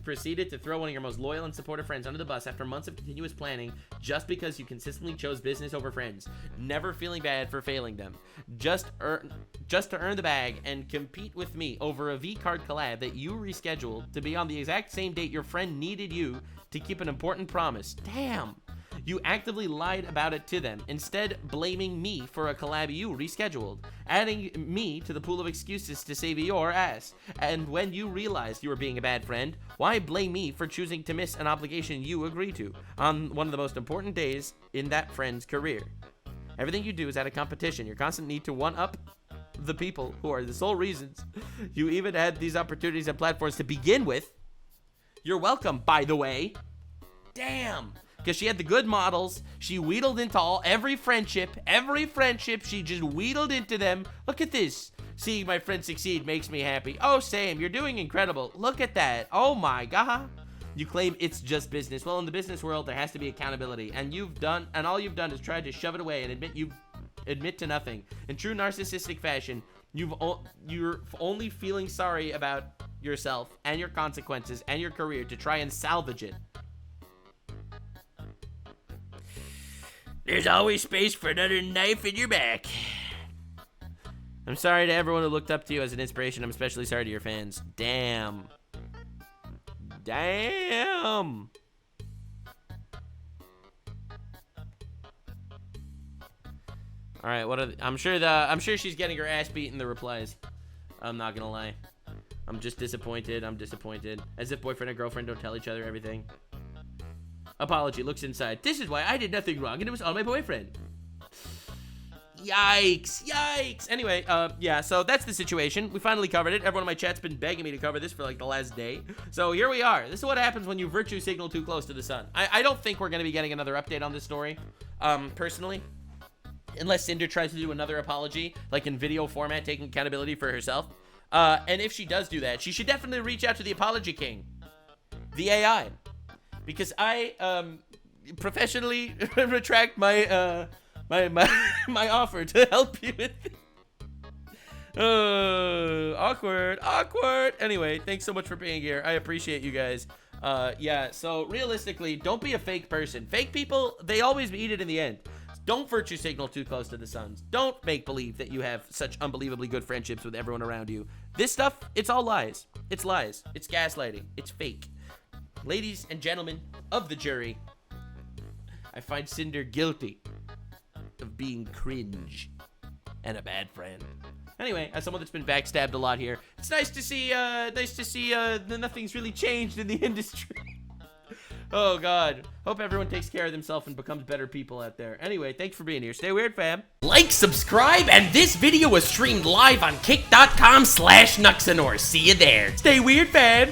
proceeded to throw one of your most loyal and supportive friends under the bus after months of continuous planning just because you consistently chose business over friends, never feeling bad for failing them, just to earn the bag and compete with me over a V-card collab that you rescheduled to be on the exact same date your friend needed you to keep an important promise. Damn! You actively lied about it to them, instead blaming me for a collab you rescheduled, adding me to the pool of excuses to save your ass. And when you realized you were being a bad friend, why blame me for choosing to miss an obligation you agreed to on one of the most important days in that friend's career? Everything you do is at a competition. Your constant need to one-up the people who are the sole reasons you even had these opportunities and platforms to begin with. You're welcome, by the way. Damn. Because she had the good models. She wheedled into every friendship, she just wheedled into them. Look at this. Seeing my friend succeed makes me happy. Oh, Sam, you're doing incredible. Look at that. Oh my God. You claim it's just business. Well, in the business world, there has to be accountability, and all you've done is tried to shove it away and admit to nothing. In true narcissistic fashion, you're only feeling sorry about yourself and your consequences and your career to try and salvage it. There's always space for another knife in your back. I'm sorry to everyone who looked up to you as an inspiration. I'm especially sorry to your fans. Damn. Damn. All right, I'm sure she's getting her ass beat in the replies. I'm not gonna lie. I'm just disappointed. I'm disappointed. As if boyfriend and girlfriend don't tell each other everything. Apology. Looks inside. This is why I did nothing wrong, and it was all my boyfriend. Yikes. Yikes. Anyway, yeah, so that's the situation. We finally covered it. Everyone in my chat's been begging me to cover this for like the last day. So here we are. This is what happens when you virtue signal too close to the sun. I don't think we're going to be getting another update on this story, personally. Unless Cinder tries to do another apology, like in video format, taking accountability for herself. And if she does do that, she should definitely reach out to the Apology King, the AI. Because I, professionally retract my, my offer to help you with awkward. Anyway, thanks so much for being here. I appreciate you guys. Yeah, so realistically, don't be a fake person. Fake people, they always eat it in the end. Don't virtue signal too close to the suns. Don't make believe that you have such unbelievably good friendships with everyone around you. This stuff, it's all lies. It's lies. It's gaslighting. It's fake. Ladies and gentlemen of the jury, I find Cinder guilty of being cringe and a bad friend. Anyway, as someone that's been backstabbed a lot here, it's nice to see that nothing's really changed in the industry. Oh, God. Hope everyone takes care of themselves and becomes better people out there. Anyway, thanks for being here. Stay weird, fam. Like, subscribe, and this video was streamed live on kick.com/Nuxanor. See you there. Stay weird, fam.